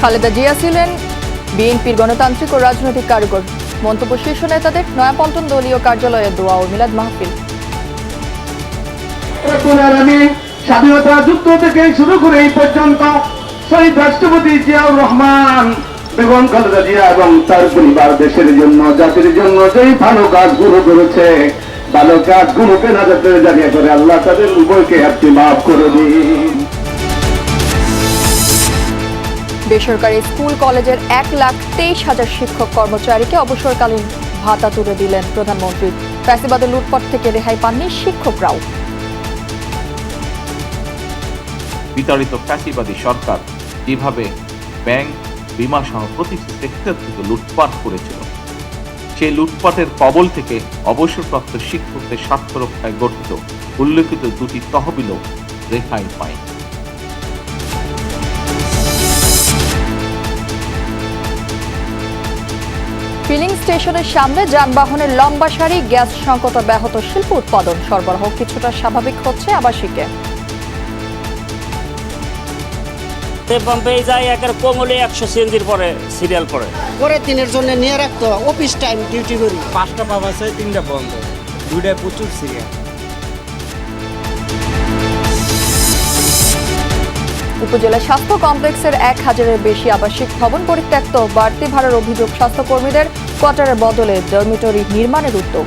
খালেদা জিয়া ছিলেন বিএনপির গণতান্ত্রিক ও রাজনৈতিক কারিগর। মন্তব্য শীর্ষ নেতাদের নয়াপল্টন দলীয় কার্যালয়ে দোয়া ও মিলাদ মাহফিল। স্বাধীনতা যুদ্ধ থেকে শুরু করে এই পর্যন্ত শহীদ রাষ্ট্রপতি জিয়াউর রহমান, বেগম খালেদা জিয়া এবং তার পরিবার দেশের জন্য, জাতির জন্য যেই ভালো কাজগুলো করেছে, ভালো কাজগুলোকে নাজাতের জায়গা করে আল্লাহ তাদের উভয়কে আপনি মাফ করে দিন। বেসরকারি স্কুল কলেজের 1,23,000 শিক্ষক কর্মচারীকে অবসরকালীন ভাতা তুলে দিলেন প্রধানমন্ত্রী। ফ্যাসিবাদের লুটপাট থেকে রেহাই পাননি শিক্ষকরাও। বিতাড়িত ফ্যাসিবাদী সরকার যেভাবে ব্যাংক, বিমা সহ প্রতিটি সেক্টর থেকে লুটপাট করেছিল, সেই লুটপাটের কবল থেকে অবসরপ্রাপ্ত শিক্ষকদের স্বার্থ রক্ষায় গঠিত উল্লেখিত দুটি তহবিলও রেহাই পায়। ফিলিং স্টেশনের সামনে যানবাহনের লম্বা সারি, গ্যাস সংকট ব্যাহত শিল্প উৎপাদন, সরবরাহ কিছুটা স্বাভাবিক হচ্ছে আবাসিকে। পাম্পে যায় একের কমলে 100 সিএনজির পরে সিরিয়াল পরে দিনের জন্য নিয়ে রাখতো অফিস টাইম ডিউটি করি। 5টা পাব আছে, 3টা বন্ধ, 2টায় প্রচুর সিরিয়াল। উপজেলা স্বাস্থ্য কমপ্লেক্সের 1,000-এর বেশি আবাসিক ভবন পরিত্যক্ত, বাড়তি ভাড়ার অভিযোগ স্বাস্থ্যকর্মীদের। কোয়ার্টারের বদলে ডরমিটরি নির্মাণের উদ্যোগ।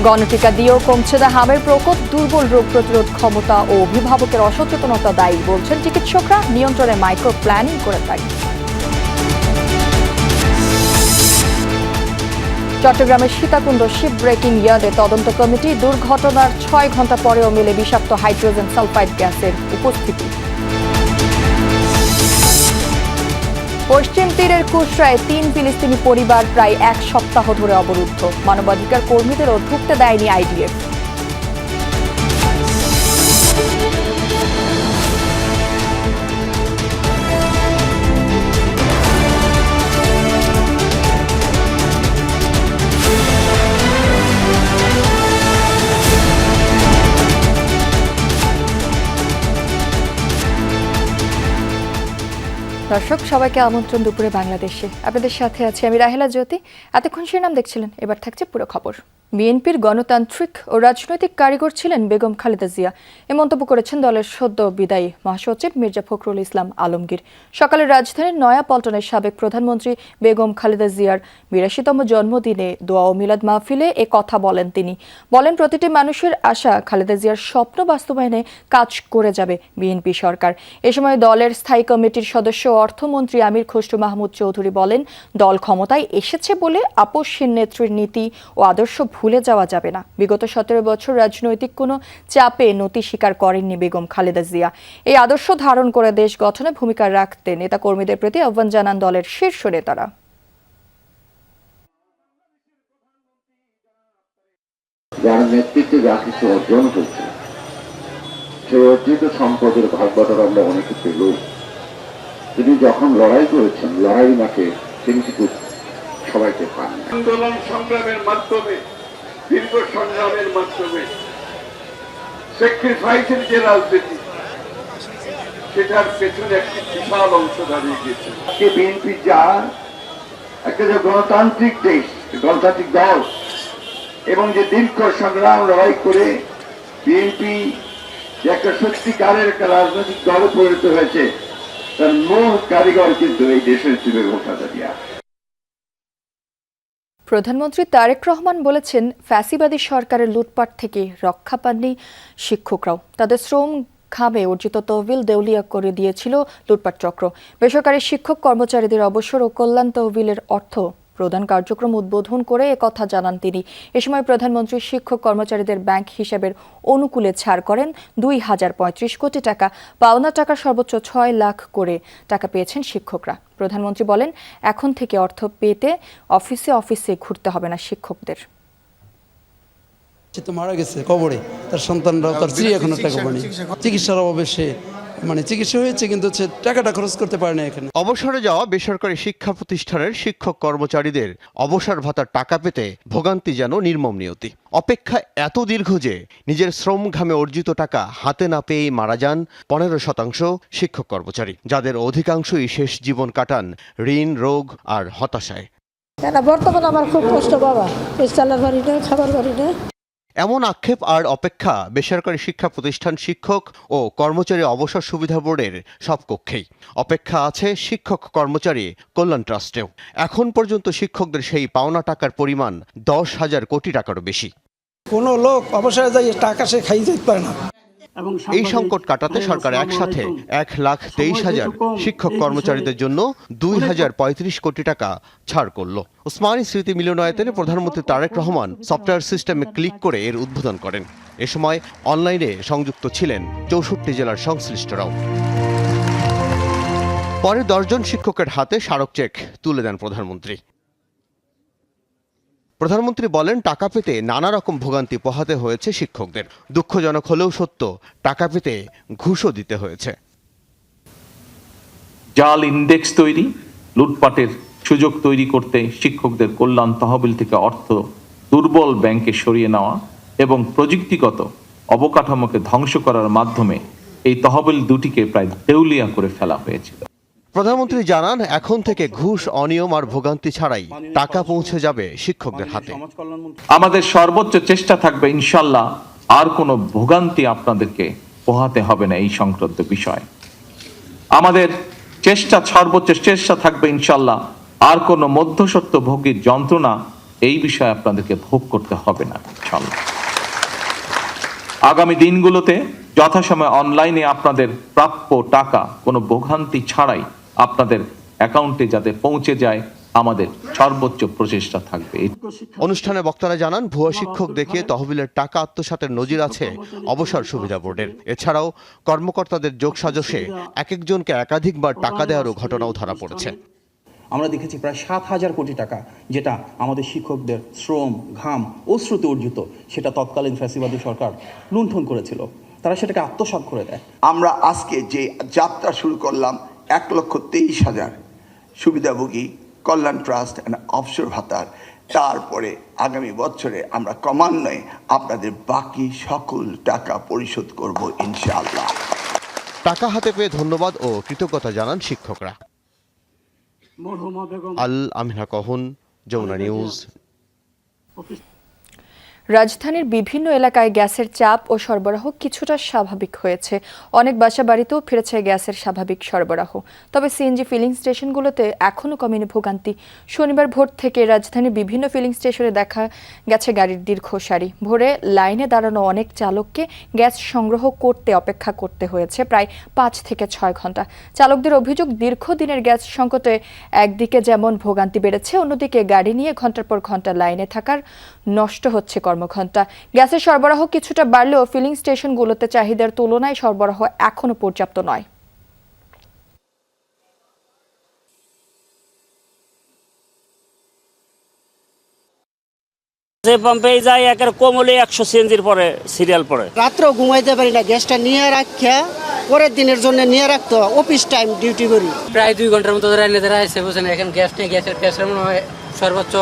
গণটিকা দিয়েও কমছে না হামের প্রকোপ, দুর্বল রোগ প্রতিরোধ ক্ষমতা ও অভিভাবকের অসচেতনতা দায়ী বলছেন চিকিৎসকরা। নিয়ন্ত্রণে মাইক্রো প্ল্যানিং করে থাকে। চট্টগ্রামের সীতাকুণ্ড শিপ ব্রেকিং ইয়ার্ডে তদন্ত কমিটি, দুর্ঘটনার 6 ঘন্টা পরেও মেলে বিষাক্ত হাইড্রোজেন সালফাইড গ্যাসের উপস্থিতি। পশ্চিম তীরের কুশরায় 3 ফিলিস্তিনি পরিবার প্রায় 1 সপ্তাহ ধরে অবরুদ্ধ। মানবাধিকার কর্মীদেরও ঢুকতে দেয়নি আইডিএফ। দর্শক সবাইকে আমন্ত্রণ দুপুরে বাংলাদেশে। আপনাদের সাথে আছি আমি রাহেলা জ্যোতি। এতক্ষণ শিরোনাম দেখছিলেন, এবার থাকছে পুরো খবর। বিএনপির গণতান্ত্রিক ও রাজনৈতিক কারিগর ছিলেন বেগম খালেদা জিয়া, এ মন্তব্য করেছেন দলের সদ্য বিদায়ী মহাসচিব মির্জা ফখরুল ইসলাম আলমগীর। সকালে রাজধানীর নয়াপল্টনের সাবেক প্রধানমন্ত্রী বেগম খালেদা জিয়ার ৮২তম জন্মদিনে দোয়া ও মিলাদ মাহফিলে এ কথা বলেন তিনি। বলেন, প্রতিটি মানুষের আশা খালেদা জিয়ার স্বপ্ন বাস্তবায়নে কাজ করে যাবে বিএনপি সরকার। এ সময় দলের স্থায়ী কমিটির সদস্য অর্থমন্ত্রী আমির খসরু মাহমুদ চৌধুরী বলেন, দল ক্ষমতায় এসেছে বলে আপসহীন নেত্রীর নীতি ও আদর্শ ভুলে যাওয়া যাবে না। বিগত 17 বছর রাজনৈতিক কোনো চাপে নতি স্বীকার করেননি বেগম খালেদা জিয়া। এই আদর্শ ধারণ করে দেশ গঠনে ভূমিকা রাখতে নেতাকর্মীদের প্রতি আহ্বান জানান দলের শীর্ষ নেতারা। যার নেতৃত্বে যা কিছু অর্জন হয়েছে, সেই অর্জিত সম্পদের ভাগ বাটোয়ারা আমরা অনেকে পেল। তিনি যখন লড়াই করেছেন, লড়াই মাঠে তিনি কিন্তু সবাইকে পান। আন্দোলন সংগ্রামের মাধ্যমে, দীর্ঘ সংগ্রামের মাধ্যমে স্যাক্রিফাইসের যে রাজনীতি, সেটার পেছনে একটি বিশাল অংশ দাঁড়িয়ে গেছে। বিএনপি যা একটা যে গণতান্ত্রিক দেশ, গণতান্ত্রিক দল, এবং যে দীর্ঘ সংগ্রাম লড়াই করে বিএনপি যে একটা সত্যিকারের একটা রাজনৈতিক দলে পরিণত হয়েছে, তার মূল কারিগর কিন্তু এই দেশের বেগম খালেদা জিয়া। প্রধানমন্ত্রী তারেক রহমান বলেছেন, ফ্যাসিবাদী সরকারের লুটপাট থেকে রক্ষা পাননি শিক্ষকরাও। তাদের শ্রম ঘামে অর্জিত তহবিল দেউলিয়া করে দিয়েছিল লুটপাট চক্র। বেসরকারি শিক্ষক কর্মচারীদের অবসর ও কল্যাণ তহবিলের অর্থ প্রদান কার্যক্রম উদ্বোধন করে একথা জানান তিনি। এ সময় প্রধানমন্ত্রী শিক্ষক কর্মচারীদের ব্যাংক হিসাবের অনুকূলে ছাড় করেন 2,035 কোটি টাকা। পাওনা টাকা সর্বোচ্চ 6 লাখ করে টাকা পেয়েছেন শিক্ষকরা। প্রধানমন্ত্রী বলেন, এখন থেকে অর্থ পেতে অফিসে অফিসে ঘুরতে হবে না শিক্ষকদের। মারা গেছে কবরে, তার সন্তানরা, তার স্ত্রী এখনো টাকা পায়নি। চিকিৎসার অভাবে সে মানে চিকিৎসা হয়েছে, কিন্তু হচ্ছে টাকাটা খরচ করতে পারে না এখানে। অবসরে যাওয়া বেসরকারি শিক্ষা প্রতিষ্ঠানের শিক্ষক কর্মচারীদের অবসর ভাতার টাকা পেতে ভোগান্তি যেন নির্মম নিয়তি। অপেক্ষা এত দীর্ঘ যে নিজের শ্রম ঘামে অর্জিত টাকা হাতে না পেয়েই মারা যান 15% শিক্ষক কর্মচারী, যাদের অধিকাংশই শেষ জীবন কাটান ঋণ, রোগ আর হতাশায়। বর্তমানে আমার খুব কষ্ট বাবা, চালার বাড়ি না, খাবার বাড়ি না। এমন আক্ষেপ আর অপেক্ষা বেসরকারি শিক্ষা প্রতিষ্ঠান শিক্ষক ও কর্মচারী অবসর সুবিধা বোর্ডের সব কক্ষেই। অপেক্ষা আছে শিক্ষক কর্মচারী কল্যাণ ট্রাস্টেও। এখন পর্যন্ত শিক্ষকদের সেই পাওনা টাকার পরিমাণ 10,000 কোটি টাকারও বেশি। কোনো লোক অবসরে যাই টাকা সে খাই যেতে পারে না। এই সংকট কাটাতে সরকার একসাথে 1,23,000 শিক্ষক কর্মচারীদের জন্য 2,035 কোটি টাকা ছাড় করল। ওসমানী স্মৃতি মিলনায়তনে প্রধানমন্ত্রী তারেক রহমান সফটওয়্যার সিস্টেমে ক্লিক করে এর উদ্বোধন করেন। এ সময় অনলাইনে সংযুক্ত ছিলেন 64 জেলার সংশ্লিষ্টরাও। পরে 10 জন শিক্ষকের হাতে স্মারক চেক তুলে দেন প্রধানমন্ত্রী। প্রধানমন্ত্রী বলেন, টাকা পেতে নানা রকম ভোগান্তি পোহাতে হয়েছে শিক্ষকদের। দুঃখজনক হলেও সত্য, টাকা পেতে ঘুষও দিতে হয়েছে। জাল ইন্ডেক্স তৈরি, লুটপাটের সুযোগ তৈরি করতে শিক্ষকদের কল্যাণ তহবিল থেকে অর্থ দুর্বল ব্যাংকে সরিয়ে নেওয়া এবং প্রযুক্তিগত অবকাঠামোকে ধ্বংস করার মাধ্যমে এই তহবিল দুটিকে প্রায় দেউলিয়া করে ফেলা হয়েছিল। প্রধানমন্ত্রী জানান, এখন থেকে ঘুষ, অনিয়ম আর ভোগান্তি ছাড়াই টাকা পৌঁছে যাবে শিক্ষকদের হাতে। আমাদের সর্বোচ্চ চেষ্টা থাকবে ইনশাল্লাহ আর কোনো ভোগান্তি আপনাদেরকে পোহাতে হবে না। এই সংক্রান্ত বিষয় আমাদের সর্বোচ্চ চেষ্টা থাকবে ইনশাল্লাহ আর কোনো মধ্যস্বত্ব ভোগীর যন্ত্রণা এই বিষয়ে আপনাদেরকে ভোগ করতে হবে না ইনশাল্লাহ। আগামী দিনগুলোতে যথাসময়ে অনলাইনে আপনাদের প্রাপ্য টাকা কোনো ভোগান্তি ছাড়াই আপনাদের অ্যাকাউন্টে যাতে পৌঁছে যায়, আমাদের সর্বোচ্চ প্রচেষ্টা থাকবে। অনুষ্ঠানে বক্তারা জানান, ভুয়া শিক্ষক দেখিয়ে তহবিলের টাকা আত্মসাতের নজির আছে অবসর সুবিধা বোর্ডের। এছাড়াও কর্মকর্তাদের যোগসাজশে এক একজনকে একাধিকবার টাকা দেওয়ারও ঘটনাও ধরা পড়েছে। আমরা দেখেছি প্রায় 7,000 কোটি টাকা, যেটা আমাদের শিক্ষকদের শ্রম, ঘাম, অশ্রুতে অর্জিত, সেটা তৎকালীন ফ্যাসিবাদী সরকার লুণ্ঠন করেছিল। তারা সেটাকে আত্মসাৎ করে দেয়। আমরা আজকে যে যাত্রা শুরু করলাম 1,23,000 সুবিধাভোগী কল্যাণ ট্রাস্ট অ্যান্ড অবসর ভাতার, তারপরে আগামী বছরে আমরা ক্রমান্বয়ে আপনাদের বাকি সকল টাকা পরিশোধ করব ইনশাআল্লাহ। টাকা হাতে পেয়ে ধন্যবাদ ও কৃতজ্ঞতা জানান শিক্ষকরা। আল আমিনা কহুন, যমুনা নিউজ। রাজধানীর বিভিন্ন এলাকায় গ্যাসের চাপ ও সরবরাহ কিছুটা স্বাভাবিক হয়েছে। অনেক বাসা বাড়িতেও ফিরেছে গ্যাসের স্বাভাবিক সরবরাহ। তবে সিএনজি ফিলিং স্টেশনগুলোতে এখনও কমেনি ভোগান্তি। শনিবার ভোর থেকে রাজধানীর বিভিন্ন ফিলিং স্টেশনে দেখা গেছে গাড়ির দীর্ঘ সারি। ভোরে লাইনে দাঁড়ানো অনেক চালককে গ্যাস সংগ্রহ করতে অপেক্ষা করতে হয়েছে প্রায় 5 থেকে 6 ঘন্টা। চালকদের অভিযোগ, দীর্ঘদিনের গ্যাস সংকটে একদিকে যেমন ভোগান্তি বেড়েছে, অন্যদিকে গাড়ি নিয়ে ঘন্টার পর ঘন্টা লাইনে থাকার নষ্ট হচ্ছে কর্মঘণ্টা। গ্যাসের সরবরাহ কিছুটা বাড়লেও ফিলিং স্টেশনগুলোতে চাহিদার তুলনায় সরবরাহ এখনো পর্যাপ্ত নয়। যে পাম্পে যাই একের কমলে 100 সিএনজির পরে সিরিয়াল পড়ে। রাত্রেও ঘুমাইতে পারি না, গ্যাসটা নিয়ে রাখিয়া পরের দিনের জন্য নিয়ে রাখতো, অফিস টাইম ডিউটি করি। প্রায় 2 ঘন্টার মতো ধরে এনে আছে, বুঝছেন। এখন গ্যাস নেই, গ্যাসের প্রেসার মনে হয় সর্বোচ্চ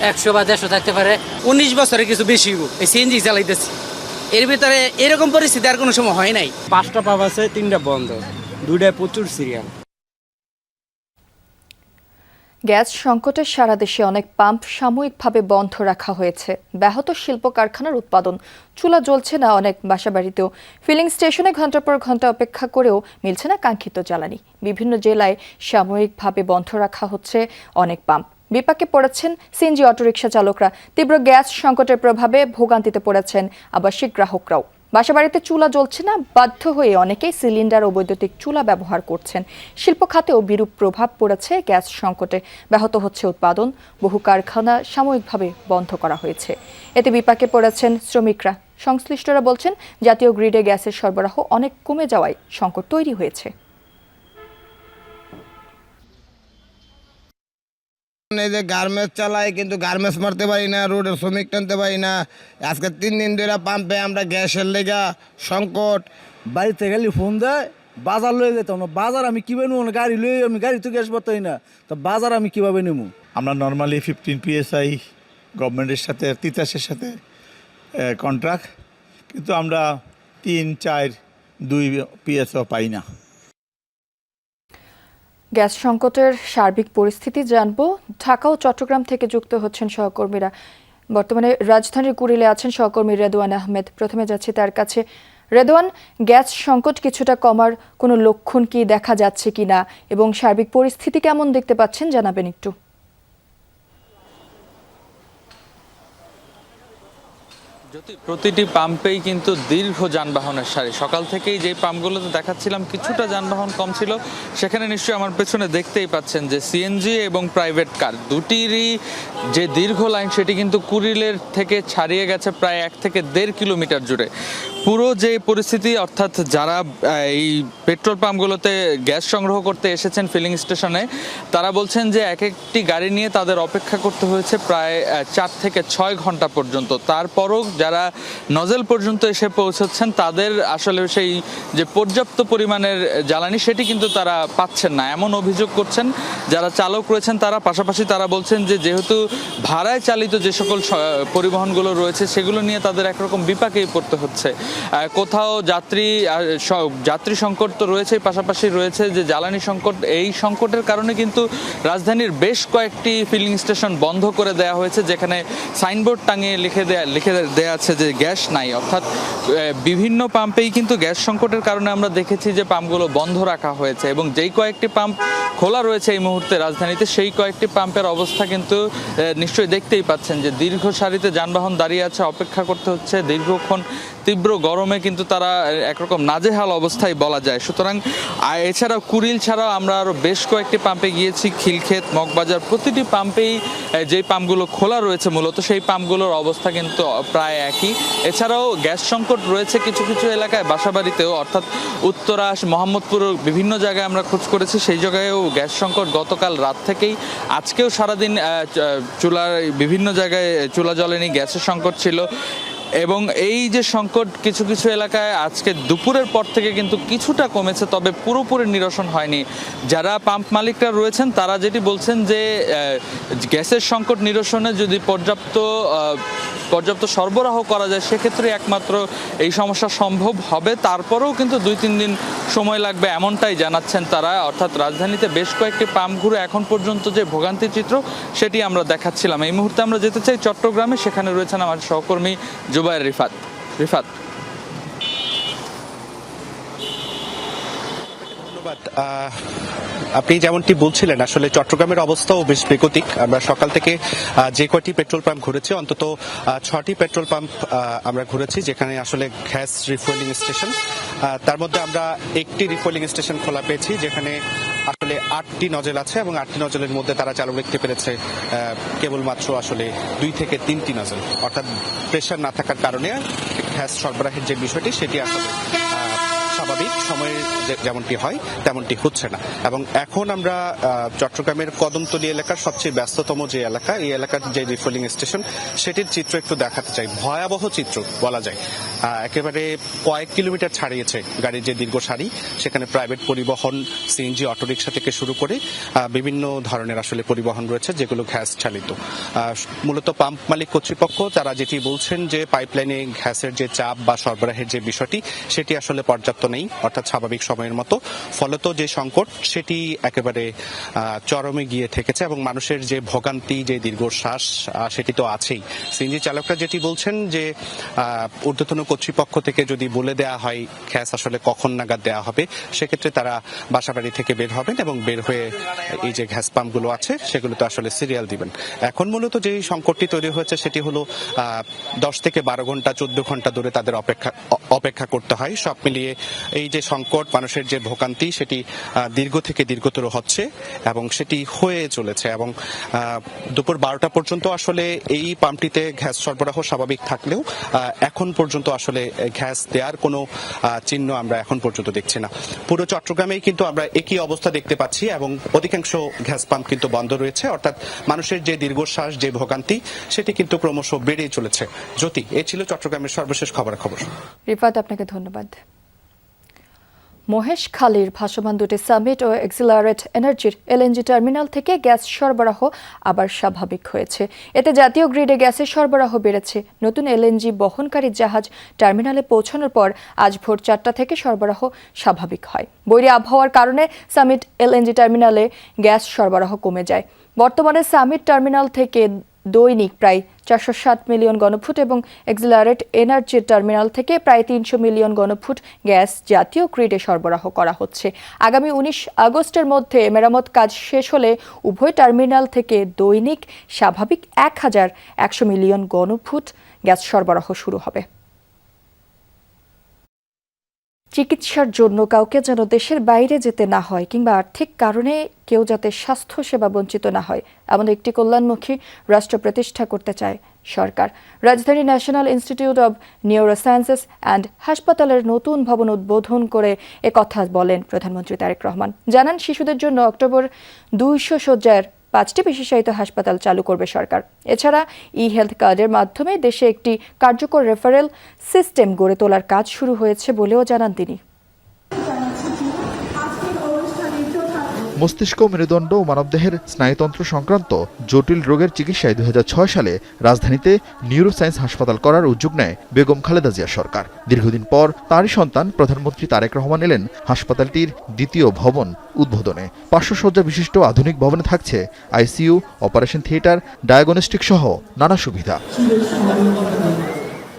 100 বা 150 থাকতে পারে। 19 বছরে কিছু বেশি এই সিএনজি চালাইতেছি, এর ভিতরে এরকম পরিস্থিতি আর কোনো সময় হয় নাই। 5টা পাম্প আছে, 3টা বন্ধ, 2টায় প্রচুর সিরিয়াল। গ্যাস সংকটে সারা দেশে অনেক পাম্প সাময়িকভাবে বন্ধ রাখা হয়েছে। ব্যাহত শিল্প কারখানার উৎপাদন, চুলা জ্বলছে না অনেক বাসাবাড়িতেও। ফিলিং স্টেশনে ঘন্টার পর ঘন্টা অপেক্ষা করেও মিলছে না কাঙ্ক্ষিত জ্বালানি। বিভিন্ন জেলায় সাময়িকভাবে বন্ধ রাখা হচ্ছে অনেক পাম্প। বিপাকে পড়েছেন সিএনজি অটোরিকশা চালকরা। তীব্র গ্যাস সংকটের প্রভাবে ভোগান্তিতে পড়েছেন আবাসিক গ্রাহকরাও। বাসাবাড়িতে চুলা জ্বলছে না, বাধ্য হয়ে অনেকেই সিলিন্ডার ও বৈদ্যুতিক চুলা ব্যবহার করছেন। শিল্প খাতেও বিরূপ প্রভাব পড়েছে গ্যাস সংকটে। ব্যাহত হচ্ছে উৎপাদন, বহু কারখানা সাময়িকভাবে বন্ধ করা হয়েছে। এতে বিপাকে পড়েছেন শ্রমিকরা। সংশ্লিষ্টরা বলছেন, জাতীয় গ্রিডে গ্যাসের সরবরাহ অনেক কমে যাওয়ায় সংকট তৈরি হয়েছে। এই যে গার্মেন্টস চালাই, কিন্তু গার্মেন্টস মারতে পারি না, রোডের শ্রমিক টানতে পারি না। আজকে 3 দিন ধরে পাম্পে আমরা গ্যাসের লেগা সংকট, বাড়িতে গেলে ফোন দেয় বাজার লয়ে যেতাম না। বাজার আমি কীভাবে নেবো না, গাড়ি লয়ে আমি গাড়ি তো গ্যাস পাতাই না, তো বাজার আমি কীভাবে নেবো? আমরা নর্মালি 15 PSI গভর্নমেন্টের সাথে তিতাসের সাথে কন্ট্রাক্ট, কিন্তু আমরা 3, 4, 2 PSI পাই না। গ্যাস সংকটের সার্বিক পরিস্থিতি জানবো। ঢাকা ও চট্টগ্রাম থেকে যুক্ত হচ্ছেন সহকর্মীরা। বর্তমানে রাজধানীর কুড়িলে আছেন সহকর্মী রেদওয়ান আহমেদ। প্রথমে যাচ্ছি তার কাছে। রেদওয়ান, গ্যাস সংকট কিছুটা কমার কোনো লক্ষণ কি দেখা যাচ্ছে কিনা এবং সার্বিক পরিস্থিতি কেমন দেখতে পাচ্ছেন জানাবেন একটু। প্রতিটি পাম্পেই কিন্তু দীর্ঘ যানবাহনের সারি। সকাল থেকেই যে পাম্পগুলোতে দেখাচ্ছিলাম কিছুটা যানবাহন কম ছিল, সেখানে নিশ্চয়ই আমার পেছনে দেখতেই পাচ্ছেন যে সিএনজি এবং প্রাইভেট কার দুটিরই যে দীর্ঘ লাইন সেটি কিন্তু কুড়িলের থেকে ছাড়িয়ে গেছে প্রায় 1 থেকে 1.5 কিলোমিটার জুড়ে। পুরো যে পরিস্থিতি, অর্থাৎ যারা এই পেট্রোল পাম্পগুলোতে গ্যাস সংগ্রহ করতে এসেছেন ফিলিং স্টেশনে, তারা বলছেন যে এক একটি গাড়ি নিয়ে তাদের অপেক্ষা করতে হয়েছে প্রায় 4 থেকে 6 ঘন্টা পর্যন্ত। তারপরও যারা নজেল পর্যন্ত এসে পৌঁছচ্ছেন তাদের আসলে সেই যে পর্যাপ্ত পরিমাণের জ্বালানি সেটি কিন্তু তারা পাচ্ছেন না, এমন অভিযোগ করছেন যারা চালক রয়েছেন তারা। পাশাপাশি তারা বলছেন যে যেহেতু ভাড়ায় চালিত যে সকল পরিবহনগুলো রয়েছে সেগুলো নিয়ে তাদের একরকম বিপাকেই পড়তে হচ্ছে। কোথাও যাত্রী সংকট তো রয়েছেই, পাশাপাশি রয়েছে যে জ্বালানি সংকট। এই সংকটের কারণে কিন্তু রাজধানীর বেশ কয়েকটি ফিলিং স্টেশন বন্ধ করে দেওয়া হয়েছে, যেখানে সাইনবোর্ড টাঙিয়ে লিখে দেয়া আছে যে গ্যাস নাই। অর্থাৎ বিভিন্ন পাম্পেই কিন্তু গ্যাস সংকটের কারণে আমরা দেখেছি যে পাম্পগুলো বন্ধ রাখা হয়েছে, এবং যেই কয়েকটি পাম্প খোলা রয়েছে এই মুহূর্তে রাজধানীতে সেই কয়েকটি পাম্পের অবস্থা কিন্তু নিশ্চয়ই দেখতেই পাচ্ছেন যে দীর্ঘ সারিতে যানবাহন দাঁড়িয়ে আছে, অপেক্ষা করতে হচ্ছে দীর্ঘক্ষণ। তীব্র গরমে কিন্তু তারা একরকম নাজেহাল অবস্থায় বলা যায়। সুতরাং এছাড়াও কুড়িল ছাড়াও আমরা আরও বেশ কয়েকটি পাম্পে গিয়েছি, খিলক্ষেত, মগবাজার, প্রতিটি পাম্পেই যেই পাম্পগুলো খোলা রয়েছে মূলত সেই পাম্পগুলোর অবস্থা কিন্তু প্রায় একই। এছাড়াও গ্যাস সংকট রয়েছে কিছু কিছু এলাকায়, বাসাবাড়িতেও, অর্থাৎ উত্তরা, মোহাম্মদপুর, বিভিন্ন জায়গায় আমরা খোঁজ করেছি, সেই জায়গায়ও গ্যাস সংকট গতকাল রাত থেকেই। আজকেও সারাদিন বিভিন্ন জায়গায় চুলা জ্বলেনি, গ্যাসের সংকট ছিল। এবং এই যে সংকট কিছু কিছু এলাকায় আজকে দুপুরের পর থেকে কিন্তু কিছুটা কমেছে, তবে পুরোপুরি নিরসন হয়নি। যারা পাম্প মালিকরা রয়েছেন তারা যেটি বলছেন যে গ্যাসের সংকট নিরসনে যদি পর্যাপ্ত সরবরাহ করা যায় সেক্ষেত্রে একমাত্র এই সমস্যা সম্ভব হবে। তারপরেও কিন্তু 2-3 দিন সময় লাগবে এমনটাই জানাচ্ছেন তারা। অর্থাৎ রাজধানীতে বেশ কয়েকটি পাম্প ঘুরে এখন পর্যন্ত যে ভোগান্তির চিত্র সেটি আমরা দেখাচ্ছিলাম। এই মুহূর্তে আমরা যেতে চাই চট্টগ্রামে, সেখানে রয়েছেন আমার সহকর্মী জুবায়ের রিফাত। ধন্যবাদ। আপনি যেমনটি বলছিলেন, আসলে চট্টগ্রামের অবস্থাও বেশ বেগতিক। আমরা সকাল থেকে যে কয়টি পেট্রোল পাম্প ঘুরেছি, অন্তত 6টি পেট্রোল পাম্প আমরা ঘুরেছি যেখানে আসলে গ্যাস রিফুয়েলিং স্টেশন। তার মধ্যে আমরা একটি রিফুয়েলিং স্টেশন খোলা পেয়েছি যেখানে আসলে 8টি নজেল আছে, এবং 8টি নজেলের মধ্যে তারা চালু রাখতে পেরেছে কেবলমাত্র আসলে 2 থেকে 3টি নজেল। অর্থাৎ প্রেশার না থাকার কারণে গ্যাস সরবরাহের যে বিষয়টি সেটি আসলে স্বাভাবিক সময়ে যেমনটি হয় তেমনটি হচ্ছে না। এবং এখন আমরা চট্টগ্রামের কদমতলী এলাকার সবচেয়ে ব্যস্ততম যে এলাকা, এই এলাকার যে রিফুয়েলিং স্টেশন সেটির চিত্র একটু দেখাতে চাই। ভয়াবহ চিত্র বলা যায়। একেবারে কয়েক কিলোমিটার ছাড়িয়েছে গাড়ির যে দীর্ঘ সারি, সেখানে প্রাইভেট পরিবহন, সিএনজি, অটোরিকশা থেকে শুরু করে বিভিন্ন ধরনের আসলে পরিবহন রয়েছে যেগুলো গ্যাস চালিত। মূলত পাম্প মালিক কর্তৃপক্ষ তারা যেটি বলছেন যে পাইপলাইনে গ্যাসের যে চাপ বা সরবরাহের যে বিষয়টি সেটি আসলে পর্যাপ্ত নেই, অর্থাৎ স্বাভাবিক সময়ের মতো। ফলত যে সংকট সেটি একেবারে চরমে গিয়ে ঠেকেছে, এবং মানুষের যে ভোগান্তি, যে দীর্ঘশ্বাস সেটি তো আছেই। সিএনজি চালকরা যেটি বলছেন যে ঊর্ধ্বতন কর্তৃপক্ষ থেকে যদি বলে দেওয়া হয় গ্যাস আসলে কখন নাগাদ দেওয়া হবে, সেক্ষেত্রে তারা বাসাবাড়ি থেকে বের হবেন এবং বের হয়ে এই যে গ্যাস পাম্পগুলো আছে সেগুলোতে আসলে সিরিয়াল দিবেন। এখন মূলত যে সংকটটি তৈরি হয়েছে সেটি হলো 10 থেকে 12 ঘন্টা 14 ঘন্টা ধরে তাদের অপেক্ষা করতে হয়। সব মিলিয়ে এই যে সংকট, মানুষের যে ভোগান্তি সেটি দীর্ঘ থেকে দীর্ঘতর হচ্ছে এবং সেটি হয়ে চলেছে। এবং দুপুর 12টা পর্যন্ত আসলে এই পাম্পটিতে গ্যাস সরবরাহ স্বাভাবিক থাকলেও এখন পর্যন্ত আসলে গ্যাস দেওয়ার কোনো চিহ্ন আমরা এখন পর্যন্ত দেখছি না। পুরো চট্টগ্রামেই কিন্তু আমরা একই অবস্থা দেখতে পাচ্ছি, এবং অধিকাংশ গ্যাস পাম্প কিন্তু বন্ধ রয়েছে। অর্থাৎ মানুষের যে দীর্ঘশ্বাস, যে ভোগান্তি সেটি কিন্তু ক্রমশ বেড়েই চলেছে। জ্যোতি, এই ছিল চট্টগ্রামের সর্বশেষ খবরাখবর। রিফাত, আপনাকে ধন্যবাদ। মহেশখালীর ভাসমান দুটি সামিট ও এক্সিলারেট এনার্জির এলএনজি টার্মিনাল থেকে গ্যাস সরবরাহ আবার স্বাভাবিক হয়েছে। এতে জাতীয় গ্রিডে গ্যাসের সরবরাহ বেড়েছে। নতুন এলএনজি বহনকারী জাহাজ টার্মিনালে পৌঁছানোর পর আজ ভোর 4টা থেকে সরবরাহ স্বাভাবিক হয়। বৈরী আবহাওয়ার কারণে সামিট এলএনজি টার্মিনালে গ্যাস সরবরাহ কমে যায়। বর্তমানে সামিট টার্মিনাল থেকে দৈনিক প্রায় 460 মিলিয়ন ঘনফুট এবং এক্সিলারেট এনার্জি টার্মিনাল থেকে প্রায় 300 মিলিয়ন ঘনফুট গ্যাস জাতীয় গ্রিডে সরবরাহ করা হচ্ছে। আগামী 19 আগস্টের মধ্যে মেরামত কাজ শেষ হলে উভয় টার্মিনাল থেকে দৈনিক স্বাভাবিক 1100 মিলিয়ন ঘনফুট গ্যাস সরবরাহ শুরু হবে। চিকিৎসার জন্য কাউকে যেন দেশের বাইরে যেতে না হয় কিংবা আর্থিক কারণে কেউ যাতে স্বাস্থ্য সেবা বঞ্চিত না হয়, এমন একটি কল্যাণমুখী রাষ্ট্র প্রতিষ্ঠা করতে চায় সরকার। রাজধানী national institute of neurosciences and হাসপাতালের নতুন ভবন উদ্বোধন করে একথা বলেন প্রধানমন্ত্রী তারেক রহমান। জানান, শিশুদের জন্য অক্টোবর 200 শয্যার 5টি বিশেষায়িত হাসপাতাল চালু করবে সরকার। এছাড়া ই-হেলথ কার্ডের মাধ্যমে দেশে একটি কার্যকর রেফারেল সিস্টেম গড়ে তোলার কাজ শুরু হয়েছে বলেও জানান তিনি। মস্তিষ্ক, মেরুদণ্ড ও মানবদেহের স্নায়ুতন্ত্র সংক্রান্ত জটিল রোগের চিকিৎসায় 2006 সালে রাজধানীতে নিউরোসায়েন্স হাসপাতাল করার উদ্যোগ নেয় বেগম খালেদা জিয়া সরকার। দীর্ঘদিন পর তারই সন্তান প্রধানমন্ত্রী তারেক রহমান এলেন হাসপাতালটির দ্বিতীয় ভবন উদ্বোধনে। 500 শয্যা বিশিষ্ট আধুনিক ভবনে থাকছে আইসিইউ, অপারেশন থিয়েটার, ডায়াগনস্টিক সহ নানা সুবিধা।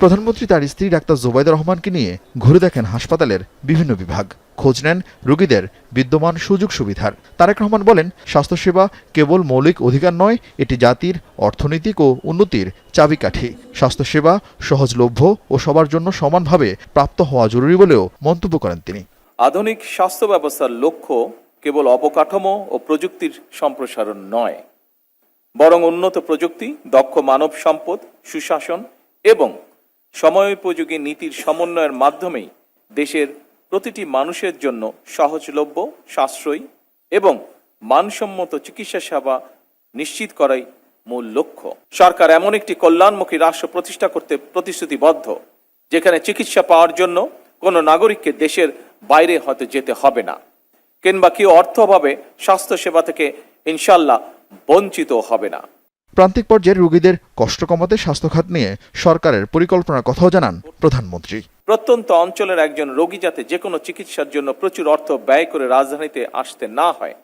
প্রধানমন্ত্রী তার স্ত্রী ডাক্তার জোবাইদা রহমানকে নিয়ে ঘুরে দেখেন হাসপাতালের বিভিন্ন বিভাগ, খোঁজ নেন রোগীদের বিদ্যমান সুযোগ সুবিধার। তারেক রহমান বলেন, স্বাস্থ্যসেবা কেবল মৌলিক অধিকার নয়, এটি জাতির অর্থনৈতিক ও উন্নতির চাবিকাঠি। স্বাস্থ্যসেবা সহজলভ্য ও সবার জন্য সমানভাবে প্রাপ্ত হওয়া জরুরি বলেও মন্তব্য করেন তিনি। আধুনিক স্বাস্থ্য ব্যবস্থার লক্ষ্য কেবল অবকাঠামো ও প্রযুক্তির সম্প্রসারণ নয়, বরং উন্নত প্রযুক্তি, দক্ষ মানব সম্পদ, সুশাসন এবং সময়োপযোগী নীতির সমন্বয়ের মাধ্যমেই দেশের প্রতিটি মানুষের জন্য সহজলভ্য, সাশ্রয়ী এবং মানসম্মত চিকিৎসা সেবা নিশ্চিত করাই মূল লক্ষ্য। সরকার এমন একটি কল্যাণমুখী রাষ্ট্র প্রতিষ্ঠা করতে প্রতিশ্রুতিবদ্ধ, যেখানে চিকিৎসা পাওয়ার জন্য কোনো নাগরিককে দেশের বাইরে হতে যেতে হবে না, কিংবা কেউ অর্থ অভাবে স্বাস্থ্যসেবা থেকে ইনশাল্লাহ বঞ্চিত হবে না। প্রান্তিক পর্যায়ের রোগীদের কষ্ট কমাতে স্বাস্থ্য খাত নিয়ে সরকারের পরিকল্পনার কথাও জানান প্রধানমন্ত্রী। প্রত্যন্ত অঞ্চলের একজন রোগী যাতে যে কোনো চিকিৎসার জন্য প্রচুর অর্থ ব্যয় করে রাজধানীতে আসতে না হয়,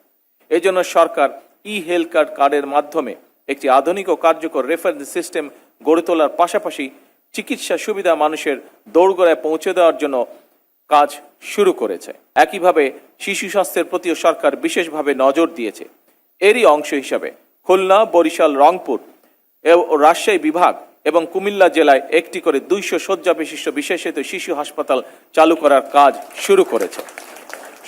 এজন্য সরকার ই-হেলথ কার্ডের মাধ্যমে একটি আধুনিক ও কার্যকর রেফারেল সিস্টেম গড়ে তোলার পাশাপাশি চিকিৎসা সুবিধা মানুষের দোরগোড়ায় পৌঁছে দেওয়ার জন্য কাজ শুরু করেছে। একইভাবে শিশু স্বাস্থ্যের প্রতিও সরকার বিশেষভাবে নজর দিয়েছে। এরই অংশ হিসাবে খুলনা, বরিশাল, রংপুর ও রাজশাহী বিভাগ এবং কুমিল্লা জেলায় একটি করে 200 শয্যা বিশিষ্ট বিশেষায়িত শিশু হাসপাতাল চালু করার কাজ শুরু করেছে।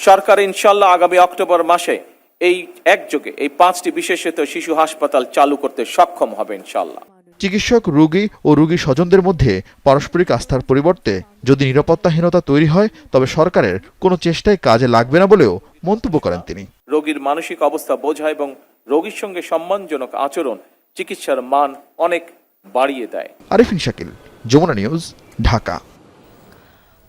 সরকার ইনশাল্লাহ আগামী অক্টোবর মাসে এই একযোগে এই 5টি বিশেষায়িত শিশু হাসপাতাল চালু করতে সক্ষম হবে ইনশাল্লাহ। চিকিৎসক, রোগী ও রোগী স্বজনদের মধ্যে পারস্পরিক আস্থার পরিবর্তে যদি নিরাপত্তাহীনতা তৈরি হয়, তবে সরকারের কোনো চেষ্টাই কাজে লাগবে না বলেও মন্তব্য করেন তিনি। রোগীর মানসিক অবস্থা বোঝা এবং রোগীর সঙ্গে সম্মানজনক আচরণ চিকিৎসার মান অনেক বাড়িয়ে দেয়। আরিফিন শাকিল, যমুনা নিউজ, ঢাকা।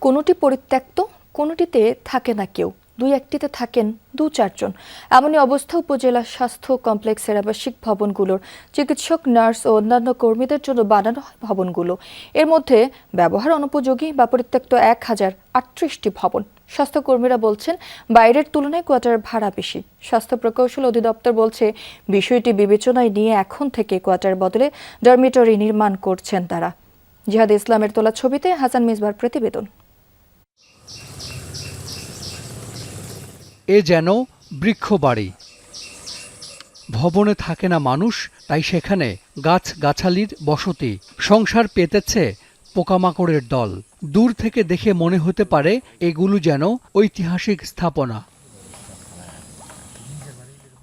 কোনোটি পরিত্যক্ত, কোনোটিতে থাকে না কেউ, 2-1টিতে থাকেন 2-4 জন। এমনই অবস্থা উপজেলা স্বাস্থ্য কমপ্লেক্সের আবাসিক ভবনগুলোর। চিকিৎসক, নার্স ও অন্যান্য কর্মীদের জন্য বানানো হয় ভবনগুলো। এর মধ্যে ব্যবহার অনুপযোগী বা পরিত্যক্ত 1038টি ভবন। স্বাস্থ্যকর্মীরা বলছেন, বাইরের তুলনায় কোয়ার্টার ভাড়া বেশি। স্বাস্থ্য প্রকৌশল অধিদপ্তর বলছে, বিষয়টি বিবেচনায় নিয়ে এখন থেকে কোয়ার্টার বদলে ডরমিটরি নির্মাণ করছেন তারা। জিহাদ ইসলামের তোলা ছবিতে হাসান মিসবার প্রতিবেদন। এ যেন বৃক্ষবাড়ি। ভবনে থাকে না মানুষ, তাই সেখানে গাছ-গাছালির বসতি। সংসার পেতেছে পোকামাকড়ের দল। দূর থেকে দেখে মনে হতে পারে এগুলো যেন ঐতিহাসিক স্থাপনা।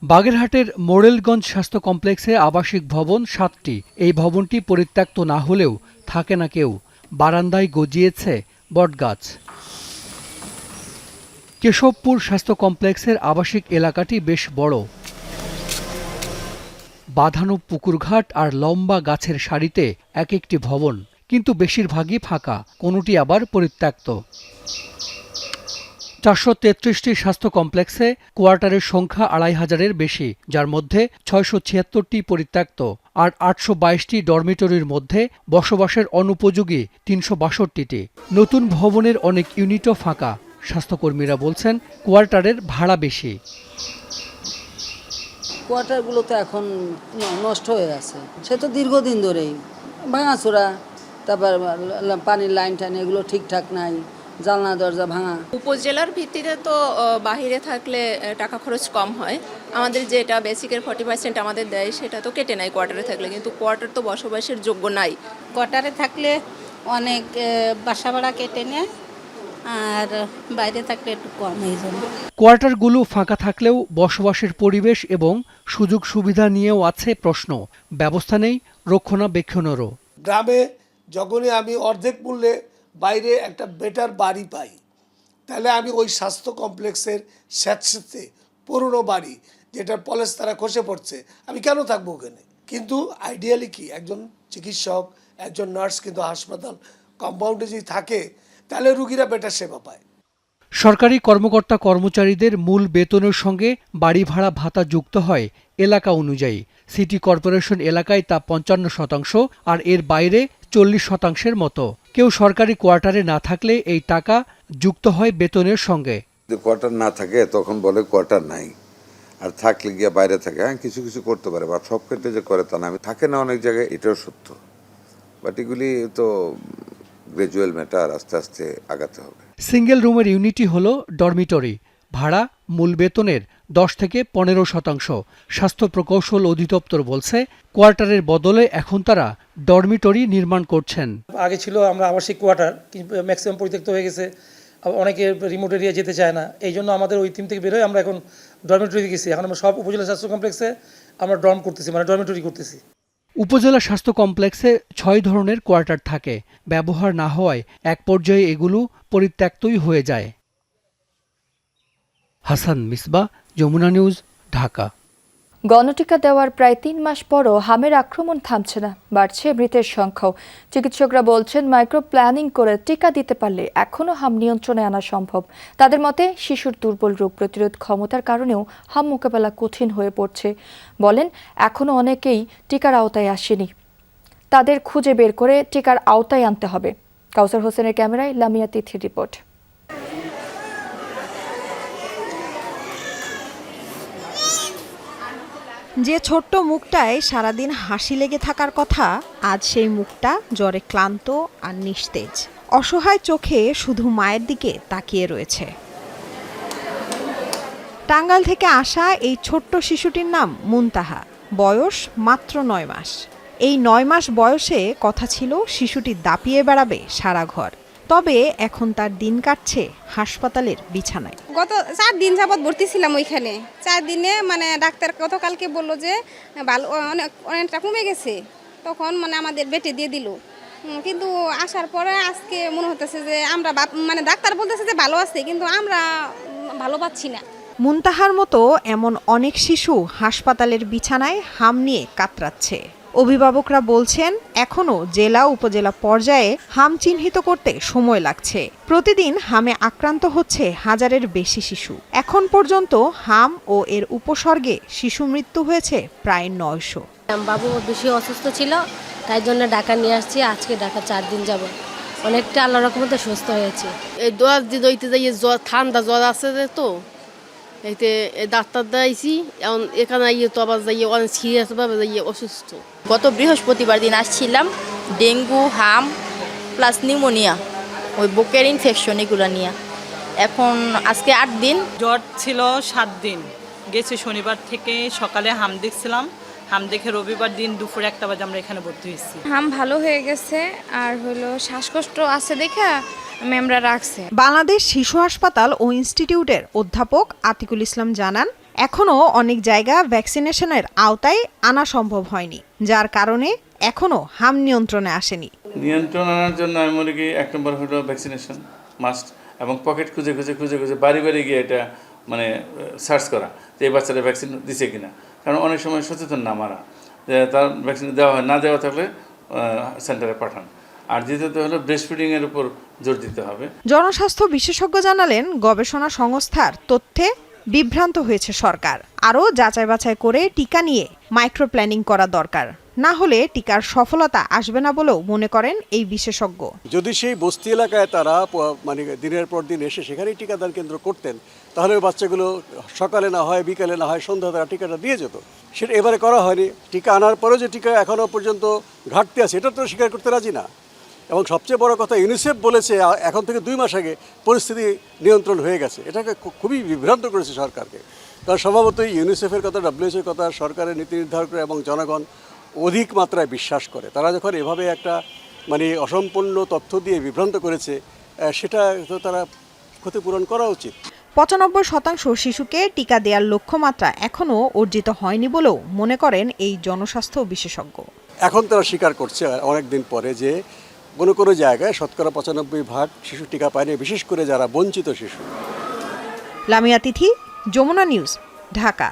বাগেরহাটের মোরেলগঞ্জ স্বাস্থ্য কমপ্লেক্সে আবাসিক ভবন 7টি। এই ভবনটি পরিত্যক্ত না হলেও থাকে না কেউ। বারান্দায় গজিয়েছে বটগাছ। কেশবপুর স্বাস্থ্য কমপ্লেক্সের আবাসিক এলাকাটি বেশ বড়। বাঁধানো পুকুরঘাট আর লম্বা গাছের সারিতে এক একটি ভবন, কিন্তু বেশিরভাগই ফাঁকা, কোনোটি আবার পরিত্যক্ত। 433টি স্বাস্থ্য কমপ্লেক্সে কোয়ার্টারের সংখ্যা 2500-এর বেশি, যার মধ্যে 676টি পরিত্যক্ত আর 822টি ডরমিটরির মধ্যে বসবাসের অনুপযোগী 362টি। নতুন ভবনের অনেক ইউনিটও ফাঁকা। স্বাস্থ্যকর্মীরা বলছেন কোয়ার্টারের ভাড়া বেশি। কোয়ার্টারগুলো তো এখন নষ্ট হয়ে আছে, সে তো দীর্ঘদিন ধরেই ভাঙাচোরা, তারপর পানির লাইন টাইন এগুলো ঠিকঠাক নাই, জানলা দরজা ভাঙা। উপজেলার ভিত্তিতে তো বাহিরে থাকলে টাকা খরচ কম হয়, আমাদের যেটা বেসিকের 40% আমাদের দেয় সেটা তো কেটে নেয় কোয়ার্টারে থাকলে, কিন্তু কোয়ার্টার তো বসবাসের যোগ্য নাই। কোয়ার্টারে থাকলে অনেক বাসা ভাড়া কেটে নেয়, আর বাইরে থাকলে একটু কম হয়ে যাবে। কোয়ার্টারগুলো ফাঁকা থাকলেও বসবাসের পরিবেশ এবং সুযোগ সুবিধা নিয়েও আছে প্রশ্ন। ব্যবস্থা নেই রক্ষণাবেক্ষণেরও। গ্রামে যখনই আমি অর্ধেক মূল্যে বাইরে একটা বেটার বাড়ি পাই, তাহলে আমি ওই স্বাস্থ্য কমপ্লেক্সের স্যাঁতস্যাঁতে পুরনো বাড়ি যেটার পলেস্তারা খসে পড়ছে, আমি কেন থাকবো ওখানে? কিন্তু আইডিয়ালি কি, একজন চিকিৎসক, একজন নার্স কিন্তু হাসপাতাল কম্পাউন্ডে যদি থাকে তাহলে রুগীরা বেটার সেবা পায়। সরকারি কর্মকর্তা কর্মচারীদের মূল বেতনের সঙ্গে বাড়ি ভাড়া ভাতা যুক্ত হয় এলাকা অনুযায়ী। সিটি কর্পোরেশন এলাকায় তা 55% আর এর বাইরে 40%-এর মতো। কেউ সরকারি কোয়ার্টারে না থাকলে এই টাকা যুক্ত হয় বেতনের সঙ্গে। কোয়ার্টার না থাকে তখন বলে কোয়ার্টার নাই, আর থাকলে গিয়ে বাইরে থাকে। হ্যাঁ, কিছু কিছু করতে পারে, বা সব ক্ষেত্রে যে করে তা না। আমি থাকে না অনেক জায়গায়, এটাও সত্য, বাট এগুলি তো গ্রাজুয়াল ম্যাটার, আস্তে আস্তে আগাতে হবে। সিঙ্গেল রুমের ইউনিটই হলো ডরমিটরি। ভাড়া মূল বেতনের 10 থেকে 15%। স্বাস্থ্য প্রকৌশল অধিদপ্তর বলছে কোয়ার্টারের বদলে এখন তারা ডরমিটরি নির্মাণ করছেন। আগে ছিল আমরা আবাসিক কোয়ার্টার, কিন্তু ম্যাক্সিমাম পরিত্যক্ত হয়ে গেছে, অনেকে রিমোট এরিয়া যেতে চায় না। এই জন্য আমাদের ওই থিম থেকে বেরোয় আমরা এখন ডরমিটরি গেছি। এখন আমরা সব উপজেলা স্বাস্থ্য কমপ্লেক্সে আমরা ডর্ম করতেছি, মানে ডরমিটরি করতেছি। উপজেলা স্বাস্থ্য কমপ্লেক্সে 6 ধরনের কোয়ার্টার থাকে। ব্যবহার না হওয়ায় এক পর্যায়ে এগুলো পরিত্যক্তই হয়ে যায়। হাসান মিসবাহ, যমুনা নিউজ, ঢাকা। গণটিকা দেওয়ার প্রায় 3 মাস পরও হামের আক্রমণ থামছে না, বাড়ছে মৃতের সংখ্যাও। চিকিৎসকরা বলছেন মাইক্রো প্ল্যানিং করে টিকা দিতে পারলে এখনও হাম নিয়ন্ত্রণে আনা সম্ভব। তাদের মতে শিশুর দুর্বল রোগ প্রতিরোধ ক্ষমতার কারণেও হাম মোকাবেলা কঠিন হয়ে পড়ছে। বলেন এখনও অনেকেই টিকার আওতায় আসেনি, তাদের খুঁজে বের করে টিকার আওতায় আনতে হবে। কাউসার হোসেনের ক্যামেরায় লামিয়া তিথির রিপোর্ট। যে ছোট্ট মুখটায় সারাদিন হাসি লেগে থাকার কথা, আজ সেই মুখটা জ্বরে ক্লান্ত আর নিস্তেজ। অসহায় চোখে শুধু মায়ের দিকে তাকিয়ে রয়েছে। টাঙ্গাইল থেকে আসা এই ছোট্ট শিশুটির নাম মুনতাহা, বয়স মাত্র 9 মাস। এই 9 মাস বয়সে কথা ছিল শিশুটি দাপিয়ে বেড়াবে সারা ঘর। তবে এখন তার দিন কাটছে হাসপাতালের বিছানায়। গত 4 দিন যাবৎ ভর্তি ছিলাম ওইখানে। 4 দিনে মানে ডাক্তার গতকালকে বললো যে ভালো অনেকটা কমে গেছে, তখন মানে আমাদের বেটে দিয়ে দিল। কিন্তু আসার পরে আজকে মনে হতেছে যে আমরা মানে ডাক্তার বলতেছে যে ভালো আছে, কিন্তু আমরা ভালো পাচ্ছি না। মুনতাহার মতো এমন অনেক শিশু হাসপাতালের বিছানায় হাম নিয়ে কাতরাচ্ছে। অভিভাবকরা বলছেন এখনও জেলা উপজেলা পর্যায়ে হাম চিহ্নিত করতে সময় লাগছে। প্রতিদিন হামে আক্রান্ত হচ্ছে 1000-এর বেশি শিশু। এখন পর্যন্ত হাম ও এর উপসর্গে শিশু মৃত্যু হয়েছে প্রায় 900। বাবু বেশি অসুস্থ ছিল, তাই জন্য ঢাকা নিয়ে আসছি। আজকে ঢাকা 4 দিন যাব, অনেকটা আল্লাহর রহমতে সুস্থ হয়েছে। এই 10 দিন হইতে যাই জ্বর, ঠান্ডা জ্বর আছে তো এইতে ডাক্তার দেখাইছি। এখন এখানে তো আবার যাইয়ে অনেক সিরিয়াস ভাবে যাইয়ে অসুস্থ। গত বৃহস্পতিবার দিন আসছিলাম, ডেঙ্গু, হাম প্লাস নিউমোনিয়া, ওই বুকের ইনফেকশন এগুলো নিয়ে। এখন আজকে 8 দিন। জ্বর ছিল 7 দিন, গেছে শনিবার থেকে সকালে হাম দেখছিলাম। হাম দেখে রবিবার দিন দুপুরে 1টা বাজে আমরা এখানে ভর্তি হয়েছি। হাম ভালো হয়ে গেছে, আর হলো শ্বাসকষ্ট আছে দেখা আমরা রাখছে। বাংলাদেশ শিশু হাসপাতাল ও ইনস্টিটিউটের অধ্যাপক আতিকুল ইসলাম জানান এখনও অনেক জায়গা ভ্যাকসিনেশনের আওতায় আনা সম্ভব হয়নি, যার কারণে এখনও হাম নিয়ন্ত্রণে আসেনি। নিয়ন্ত্রণ আনার জন্য আমি মনে করি 1 নম্বর হলো ভ্যাকসিনেশন মাস্ট, এবং পকেট খুঁজে খুঁজে খুঁজে খুঁজে বাড়ি বাড়ি গিয়ে এটা মানে সার্চ করা যে এই বাচ্চারা ভ্যাকসিন দিছে কিনা। কারণ অনেক সময় সচেতন না মারা, যে তার ভ্যাকসিন দেওয়া হয়, না দেওয়া থাকলে সেন্টারে পাঠান। আর দ্বিতীয়ত হলো ব্রেস্ট ফিডিংয়ের উপর জোর দিতে হবে। জনস্বাস্থ্য বিশেষজ্ঞ জানালেন, গবেষণা সংস্থার তথ্যে বিভ্রান্ত হয়েছে সরকার। আরও যাচাই বাছাই করে টিকা নিয়ে মাইক্রো প্ল্যানিং করা দরকার, না হলে টিকার সফলতা আসবে না বলেও মনে করেন এই বিশেষজ্ঞ। যদি সেই বস্তি এলাকায় তারা মানে দিনের পর দিন এসে সেখানেই টিকাদান কেন্দ্র করতেন, তাহলে ওই বাচ্চাগুলো সকালে না হয় বিকালে না হয় সন্ধ্যা তারা টিকাটা দিয়ে যেত। সেটা এবারে করা হয়নি। টিকা আনার পরেও যে টিকা এখনও পর্যন্ত ঘাটতি আছে, এটা তো স্বীকার করতে রাজি না। এবং সবচেয়ে বড় কথা, ইউনিসেফ বলেছে এখন থেকে 2 মাস আগে পরিস্থিতি নিয়ন্ত্রণ হয়ে গেছে। এটাকে খুবই বিভ্রান্ত করেছে সরকারকে। কারণ স্বভাবতই ইউনিসেফের কথা, WHO কথা সরকারের নীতি নির্ধারকরা এবং জনগণ অধিক মাত্রায় বিশ্বাস করে। তারা যখন এভাবে একটা মানে অসম্পূর্ণ তথ্য দিয়ে বিভ্রান্ত করেছে, সেটা তো তারা ক্ষতিপূরণ করা উচিত। 95% শিশুকে টিকা দেওয়ার লক্ষ্যমাত্রা এখনও অর্জিত হয়নি বলেও মনে করেন এই জনস্বাস্থ্য বিশেষজ্ঞ। এখন তারা স্বীকার করছে অনেক দিন পরে যে কোনো জায়গায় 95% শিশু টিকা পায়নি, বিশেষ করে যারা বঞ্চিত শিশু। লামিয়া তিথি, যমুনা নিউজ, ঢাকা।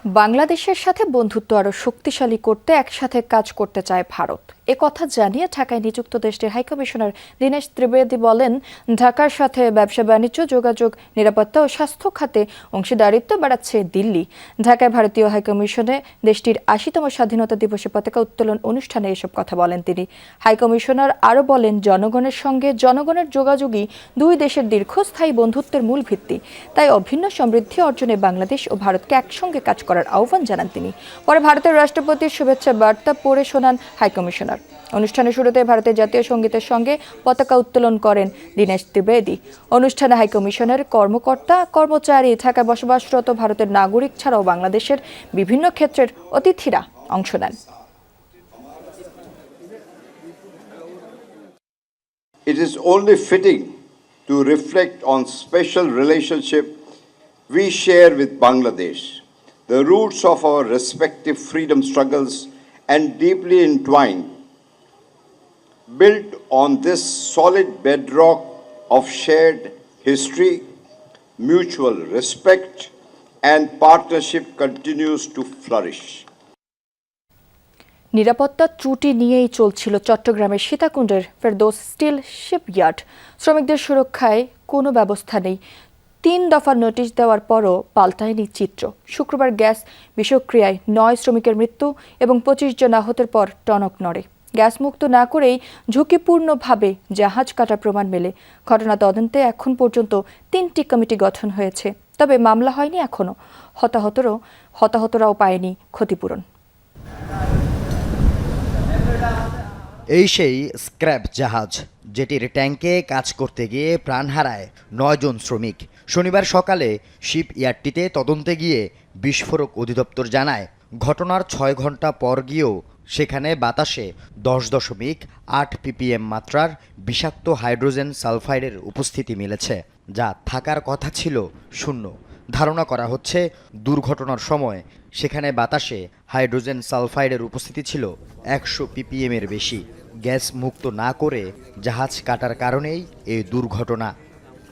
বাংলাদেশের সাথে বন্ধুত্ব আরও শক্তিশালী করতে একসাথে কাজ করতে চায় ভারত। একথা জানিয়ে ঢাকায় নিযুক্ত দেশটির হাইকমিশনার দীনেশ ত্রিবেদী বলেন, ঢাকার সাথে ব্যবসা বাণিজ্য, যোগাযোগ, নিরাপত্তা ও স্বাস্থ্য খাতে অংশীদারিত্ব বাড়াচ্ছে দিল্লি। ঢাকায় ভারতীয় হাইকমিশনে দেশটির 80তম স্বাধীনতা দিবসে পতাকা উত্তোলন অনুষ্ঠানে এসব কথা বলেন তিনি। হাইকমিশনার আরও বলেন, জনগণের সঙ্গে জনগণের যোগাযোগই দুই দেশের দীর্ঘস্থায়ী বন্ধুত্বের মূল ভিত্তি। তাই অভিন্ন সমৃদ্ধি অর্জনে বাংলাদেশ ও ভারতকে একসঙ্গে কাজ করার আহ্বান জানান তিনি। পরে ভারতের রাষ্ট্রপতির শুভেচ্ছা বার্তা পড়ে শোনান হাইকমিশনার। অনুষ্ঠানের শুরুতে ভারতের জাতীয় সঙ্গীতের সঙ্গে পতাকা উত্তোলন করেন দীনেশ ত্রিবেদী। অনুষ্ঠানে হাইকমিশনের কর্মকর্তা, কর্মচারী, ঢাকায় বসবাসরত ভারতের নাগরিক ছাড়াও বাংলাদেশের বিভিন্ন ক্ষেত্রের অতিথিরা অংশ নেন। It is only fitting to reflect on special relationship we share with Bangladesh, the roots of our respective freedom struggles and deeply entwined, built on this solid bedrock of shared history, mutual respect and partnership continues to flourish. নিরাপত্তা ত্রুটি নিয়েই চলছিল চট্টগ্রামের সীতাকুণ্ডের Ferdous still shipyard. শ্রমিকদের সুরক্ষায় কোনো ব্যবস্থা নেই। 3 দফা নোটিশ দেওয়ার পরও পাল্টায়নি চিত্র। শুক্রবার গ্যাস বিষক্রিয়ায় 9 শ্রমিকের মৃত্যু এবং 25 জন আহতের পর টনক নড়ে। গ্যাস মুক্ত না করেই ঝুঁকিপূর্ণভাবে জাহাজ কাটার প্রমাণ মেলে। ঘটনা তদন্তে এখন পর্যন্ত 3টি কমিটি গঠন হয়েছে, তবে মামলা হয়নি এখনও। হতাহতরাও পায়নি ক্ষতিপূরণ। এই সেই স্ক্র্যাপ জাহাজ যেটির ট্যাঙ্কে কাজ করতে গিয়ে প্রাণ হারায় 9 জন শ্রমিক। শনিবার সকালে শিপ ইয়ার্ডটিতে তদন্তে গিয়ে বিস্ফোরক অধিদপ্তর জানায়, ঘটনার 6 ঘন্টা পর গিয়েও সেখানে বাতাসে 10.8 ppm মাত্রার বিষাক্ত হাইড্রোজেন সালফাইডের উপস্থিতি মিলেছে, যা থাকার কথা ছিল 0। ধারণা করা হচ্ছে দুর্ঘটনার সময় সেখানে বাতাসে হাইড্রোজেন সালফাইডের উপস্থিতি ছিল 100 ppm এর বেশি। গ্যাস মুক্ত না করে জাহাজ কাটার কারণেই এই দুর্ঘটনা।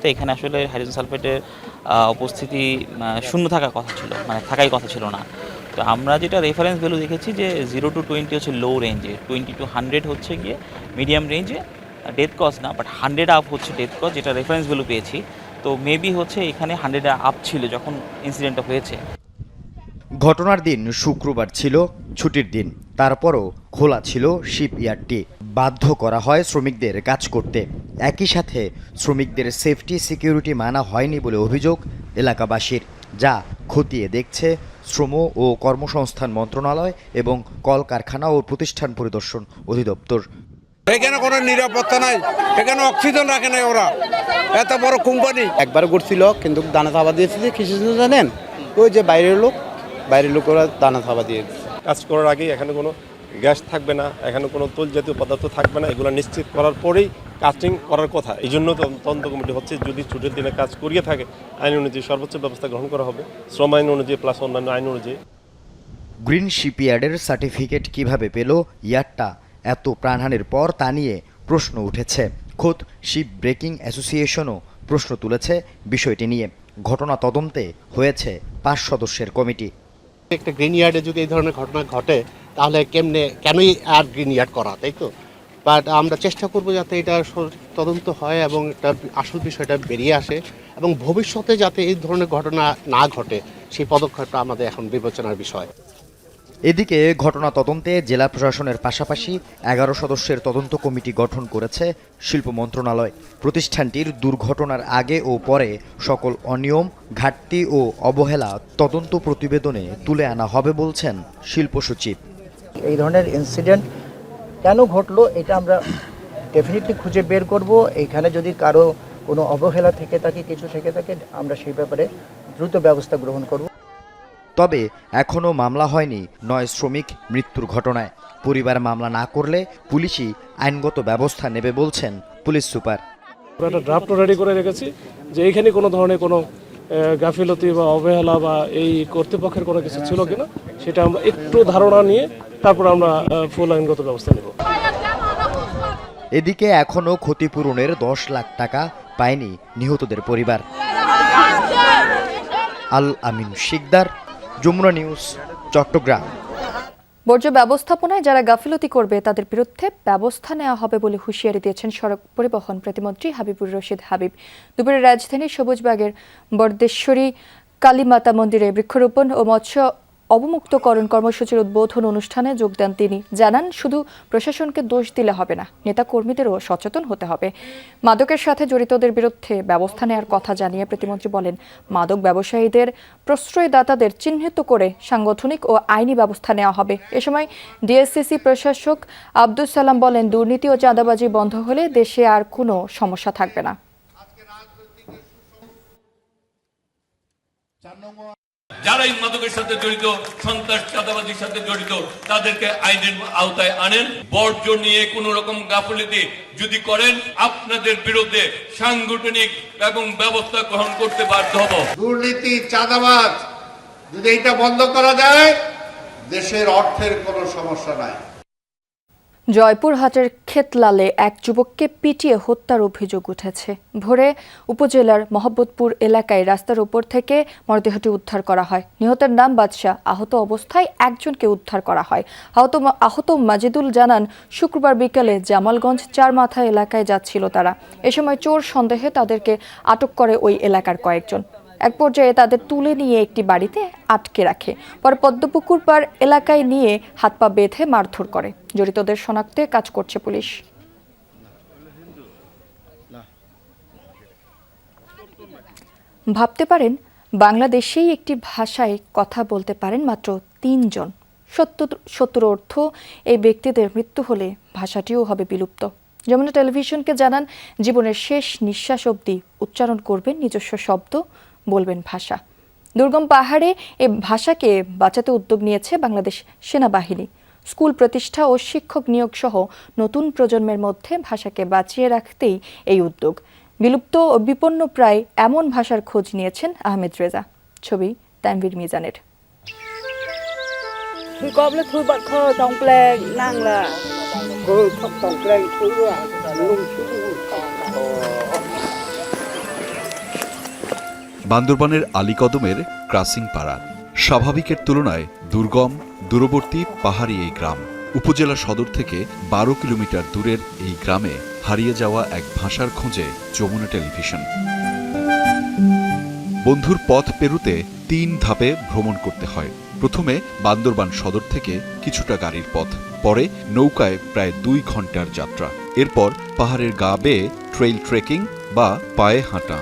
তো এখানে আসলে হাইড্রোজেন সালফাইডের উপস্থিতি 0 থাকার কথা ছিল, মানে থাকাই কথা ছিল না। তো আমরা যেটা রেফারেন্স ভ্যালু দেখেছি যে 0 to 20 হচ্ছে লো রেঞ্জে, 20 to 100 হচ্ছে গিয়ে মিডিয়াম রেঞ্জে, ডেথ কজ না, বাট 100 আপ হচ্ছে ডেথ কজ, যেটা রেফারেন্স ভ্যালু পেয়েছি। তো মেবি হচ্ছে এখানে 100 আপ ছিল যখন ইনসিডেন্টটা হয়েছে। ঘটনার দিন শুক্রবার ছিল ছুটির দিন, তারপরও খোলা ছিল শিপ ইয়ার্ডটি। বাধ্য করা হয় শ্রমিকদের কাজ করতে। একই সাথে শ্রমিকদের সেফটি সিকিউরিটি মানা হয়নি বলে অভিযোগ এলাকাবাসীর, যা খতিয়ে দেখছে শ্রম ও কর্মসংস্থান মন্ত্রণালয় এবং কলকারখানা ও প্রতিষ্ঠান পরিদর্শন অধিদপ্তর। এখানে কোনো নিরাপত্তা নাই, এখানে অক্সিজেন রাখে নাই ওরা, এত বড় কোম্পানি। একবার করছিল কিন্তু দানা থাবা দিয়েছে যে কিছু জানেন, ওই যে বাইরের লোক ওরা দানা থাবা দিয়ে কাজ করার আগেই এখানে কোনো গ্যাস থাকবে না, এখানে কোনো তৈল জাতীয় পদার্থ থাকবে না, এগুলো নিশ্চিত করার পরেই কাস্টিং করার কথা। এই জন্য তদন্ত কমিটি হচ্ছে, যদি ছুটির দিনে কাজ করিয়ে থাকে আইন অনুযায়ী সর্বোচ্চ ব্যবস্থা গ্রহণ করা হবে, শ্রম আইন অনুযায়ী প্লাস অন্যান্য আইন অনুযায়ী। গ্রিন শিপইয়ার্ডের সার্টিফিকেট কিভাবে পেল ইয়ার্ডটা এত প্রাণহানির পর, তা নিয়ে প্রশ্ন উঠেছে। খোদ শিপ ব্রেকিং অ্যাসোসিয়েশনও প্রশ্ন তুলেছে বিষয়টি নিয়ে। ঘটনা তদন্তে হয়েছে 5 সদস্যের কমিটি। একটা গ্রিন ইয়ার্ডে যদি এই ধরনের ঘটনা ঘটে তাহলে কেনই আর গ্রিন ইয়ার্ড করা, তাই তো? বাট আমরা চেষ্টা করব যাতে এটা তদন্ত হয় এবং এটা আসল বিষয়টা বেরিয়ে আসে এবং ভবিষ্যতে যাতে এই ধরনের ঘটনা না ঘটে সেই পদক্ষেপটা আমাদের এখন বিবেচনার বিষয়। এদিকে ঘটনা তদন্তে জেলা প্রশাসনের পাশাপাশি 11 সদস্যের তদন্ত কমিটি গঠন করেছে শিল্প মন্ত্রণালয়। প্রতিষ্ঠানটির দুর্ঘটনার আগে ও পরে সকল অনিয়ম, ঘাটতি ও অবহেলা তদন্ত প্রতিবেদনে তুলে আনা হবে বলছেন শিল্প সচিব। এই ধরনের ইনসিডেন্ট কেন ঘটলো এটা আমরা ডেফিনেটলি খুঁজে বের করব। এইখানে যদি কারো কোনো অবহেলা থেকে থাকে, কিছু থেকে থাকে, আমরা সেই ব্যাপারে দ্রুত ব্যবস্থা গ্রহণ করব। তবে এখনও মামলা হয়নি 9 শ্রমিক মৃত্যুর ঘটনায়। পরিবার মামলা না করলে পুলিশই আইনগত ব্যবস্থা নেবে বলছেন পুলিশ সুপার। একটা ড্রাফট রেডি করে রেখেছি যে এইখানে কোনো ধরনের কোনো গাফিলতি বা অবহেলা বা এই কর্তৃপক্ষের কোনো কিছু ছিল কিনা সেটা আমরা একটু ধারণা নিয়ে তারপর আমরা ফুল আইনগত ব্যবস্থা নেব। এদিকে এখনও ক্ষতিপূরণের 10 লাখ টাকা পায়নি নিহতদের পরিবার। আল আমিন শিকদার, যমুনা নিউজ, চট্টগ্রাম। বর্জ্য ব্যবস্থাপনায় যারা গাফিলতি করবে তাদের বিরুদ্ধে ব্যবস্থা নেওয়া হবে বলে হুঁশিয়ারি দিয়েছেন সড়ক পরিবহন প্রতিমন্ত্রী হাবিবুর রশিদ হাবিব। দুপুরে রাজধানীর সবুজবাগের বরদেশ্বরী কালীমাতা মন্দিরে বৃক্ষরোপণ ও মৎস্য অবমুক্তকরণ কর্মসূচির উদ্বোধন অনুষ্ঠানে যোগ দেন তিনি। জানান, শুধু প্রশাসনকে দোষ দিলে হবে না, নেতা কর্মীদেরও সচেতন হতে হবে। মাদকের সাথে জড়িতদের বিরুদ্ধে ব্যবস্থা নেওয়ার কথা জানিয়ে প্রতিমন্ত্রী বলেন, মাদক ব্যবসায়ীদের, প্রশ্রয়দাতাদের চিহ্নিত করে সাংগঠনিক ও আইনি ব্যবস্থা নেওয়া হবে। এ সময় ডিএসসিসি প্রশাসক আব্দুল সালাম বলেন, দুর্নীতি ও চাঁদাবাজি বন্ধ হলে দেশে আর কোনো সমস্যা থাকবে না। যারা এই মাদকের সাথে জড়িত, সন্ত্রাস চাঁদাবাজির সাথে জড়িত, তাদেরকে আইনের আওতায় আনেন। বর্জ্য নিয়ে কোন রকম গাফিলতি যদি করেন, আপনাদের বিরুদ্ধে সাংগঠনিক এবং ব্যবস্থা গ্রহণ করতে বাধ্য হব। দুর্নীতি, চাঁদাবাজ যদি এটা বন্ধ করা যায়, দেশের অর্থের কোনো সমস্যা নাই। জয়পুরহাটের ক্ষেতলালে এক যুবককে পিটিয়ে হত্যার অভিযোগ উঠেছে। ভোরে উপজেলার মহব্বতপুর এলাকায় রাস্তার উপর থেকে মরদেহটি উদ্ধার করা হয়। নিহতের নাম বাদশাহ। আহত অবস্থায় একজনকে উদ্ধার করা হয়। আহত মাজিদুল জানান, শুক্রবার বিকেলে জামালগঞ্জ চারমাথা এলাকায় যাচ্ছিল তারা। এ সময় চোর সন্দেহে তাদেরকে আটক করে ওই এলাকার কয়েকজন। এক পর্যায়ে তাদের তুলে নিয়ে একটি বাড়িতে আটকে রাখে। পরে পদ্মপুকুর পাড় এলাকায় নিয়ে হাত পা বেঁধে মারধর করে। জড়িতদের শনাক্তে কাজ করছে পুলিশ। ভাবতে পারেন, বাংলাদেশেই একটি ভাষায় কথা বলতে পারেন মাত্র 3 জন। সত্তর অর্থ এই ব্যক্তিদের মৃত্যু হলে ভাষাটিও হবে বিলুপ্ত। যমুনা টেলিভিশনকে জানান, জীবনের শেষ নিঃশ্বাস অবধি উচ্চারণ করবেন নিজস্ব শব্দ, বলবেন ভাষা। দুর্গম পাহাড়ে এই ভাষাকে বাঁচাতে উদ্যোগ নিয়েছে বাংলাদেশ সেনাবাহিনী। স্কুল প্রতিষ্ঠা ও শিক্ষক নিয়োগ সহ নতুন প্রজন্মের মধ্যে ভাষাকে বাঁচিয়ে রাখতেই এই উদ্যোগ। বিলুপ্ত ও বিপন্ন প্রায় এমন ভাষার খোঁজ নিয়েছেন আহমেদ রেজা। ছবি তানভীর মিজানের। বান্দরবানের আলীকদমের ক্রাসিং পাড়া। স্বাভাবিকের তুলনায় দুর্গম, দূরবর্তী পাহাড়ি এই গ্রাম। উপজেলা সদর থেকে 12 কিলোমিটার দূরের এই গ্রামে হারিয়ে যাওয়া এক ভাষার খোঁজে যমুনা টেলিভিশন। বন্ধুর পথ পেরুতে 3 ধাপে ভ্রমণ করতে হয়। প্রথমে বান্দরবান সদর থেকে কিছুটা গাড়ির পথ, পরে নৌকায় প্রায় 2 ঘন্টার যাত্রা, এরপর পাহাড়ের গা বেয়ে ট্রেইল ট্রেকিং বা পায়ে হাঁটা।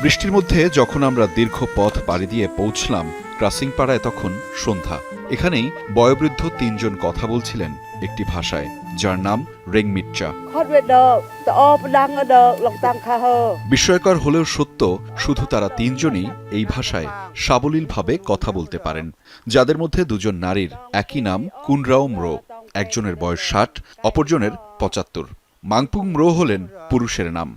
বৃষ্টির মধ্যে যখন আমরা দীর্ঘ পথ পাড়ি দিয়ে পৌঁছলাম ক্রাসিং পাড়ায়, তখন সন্ধ্যা। এখানেই বয়োবৃদ্ধ 3 জন কথা বলছিলেন একটি ভাষায়, যার নাম রেংমিটচা। বিস্ময়কর হলেও সত্য, শুধু তারা 3 জনই এই ভাষায় সাবলীলভাবে কথা বলতে পারেন, যাদের মধ্যে 2 জন নারীর একই নাম কুনরাও ম্রো। একজনের বয়স 60, অপরজনের 75। মাংপুং ম্রো হলেন পুরুষের নাম।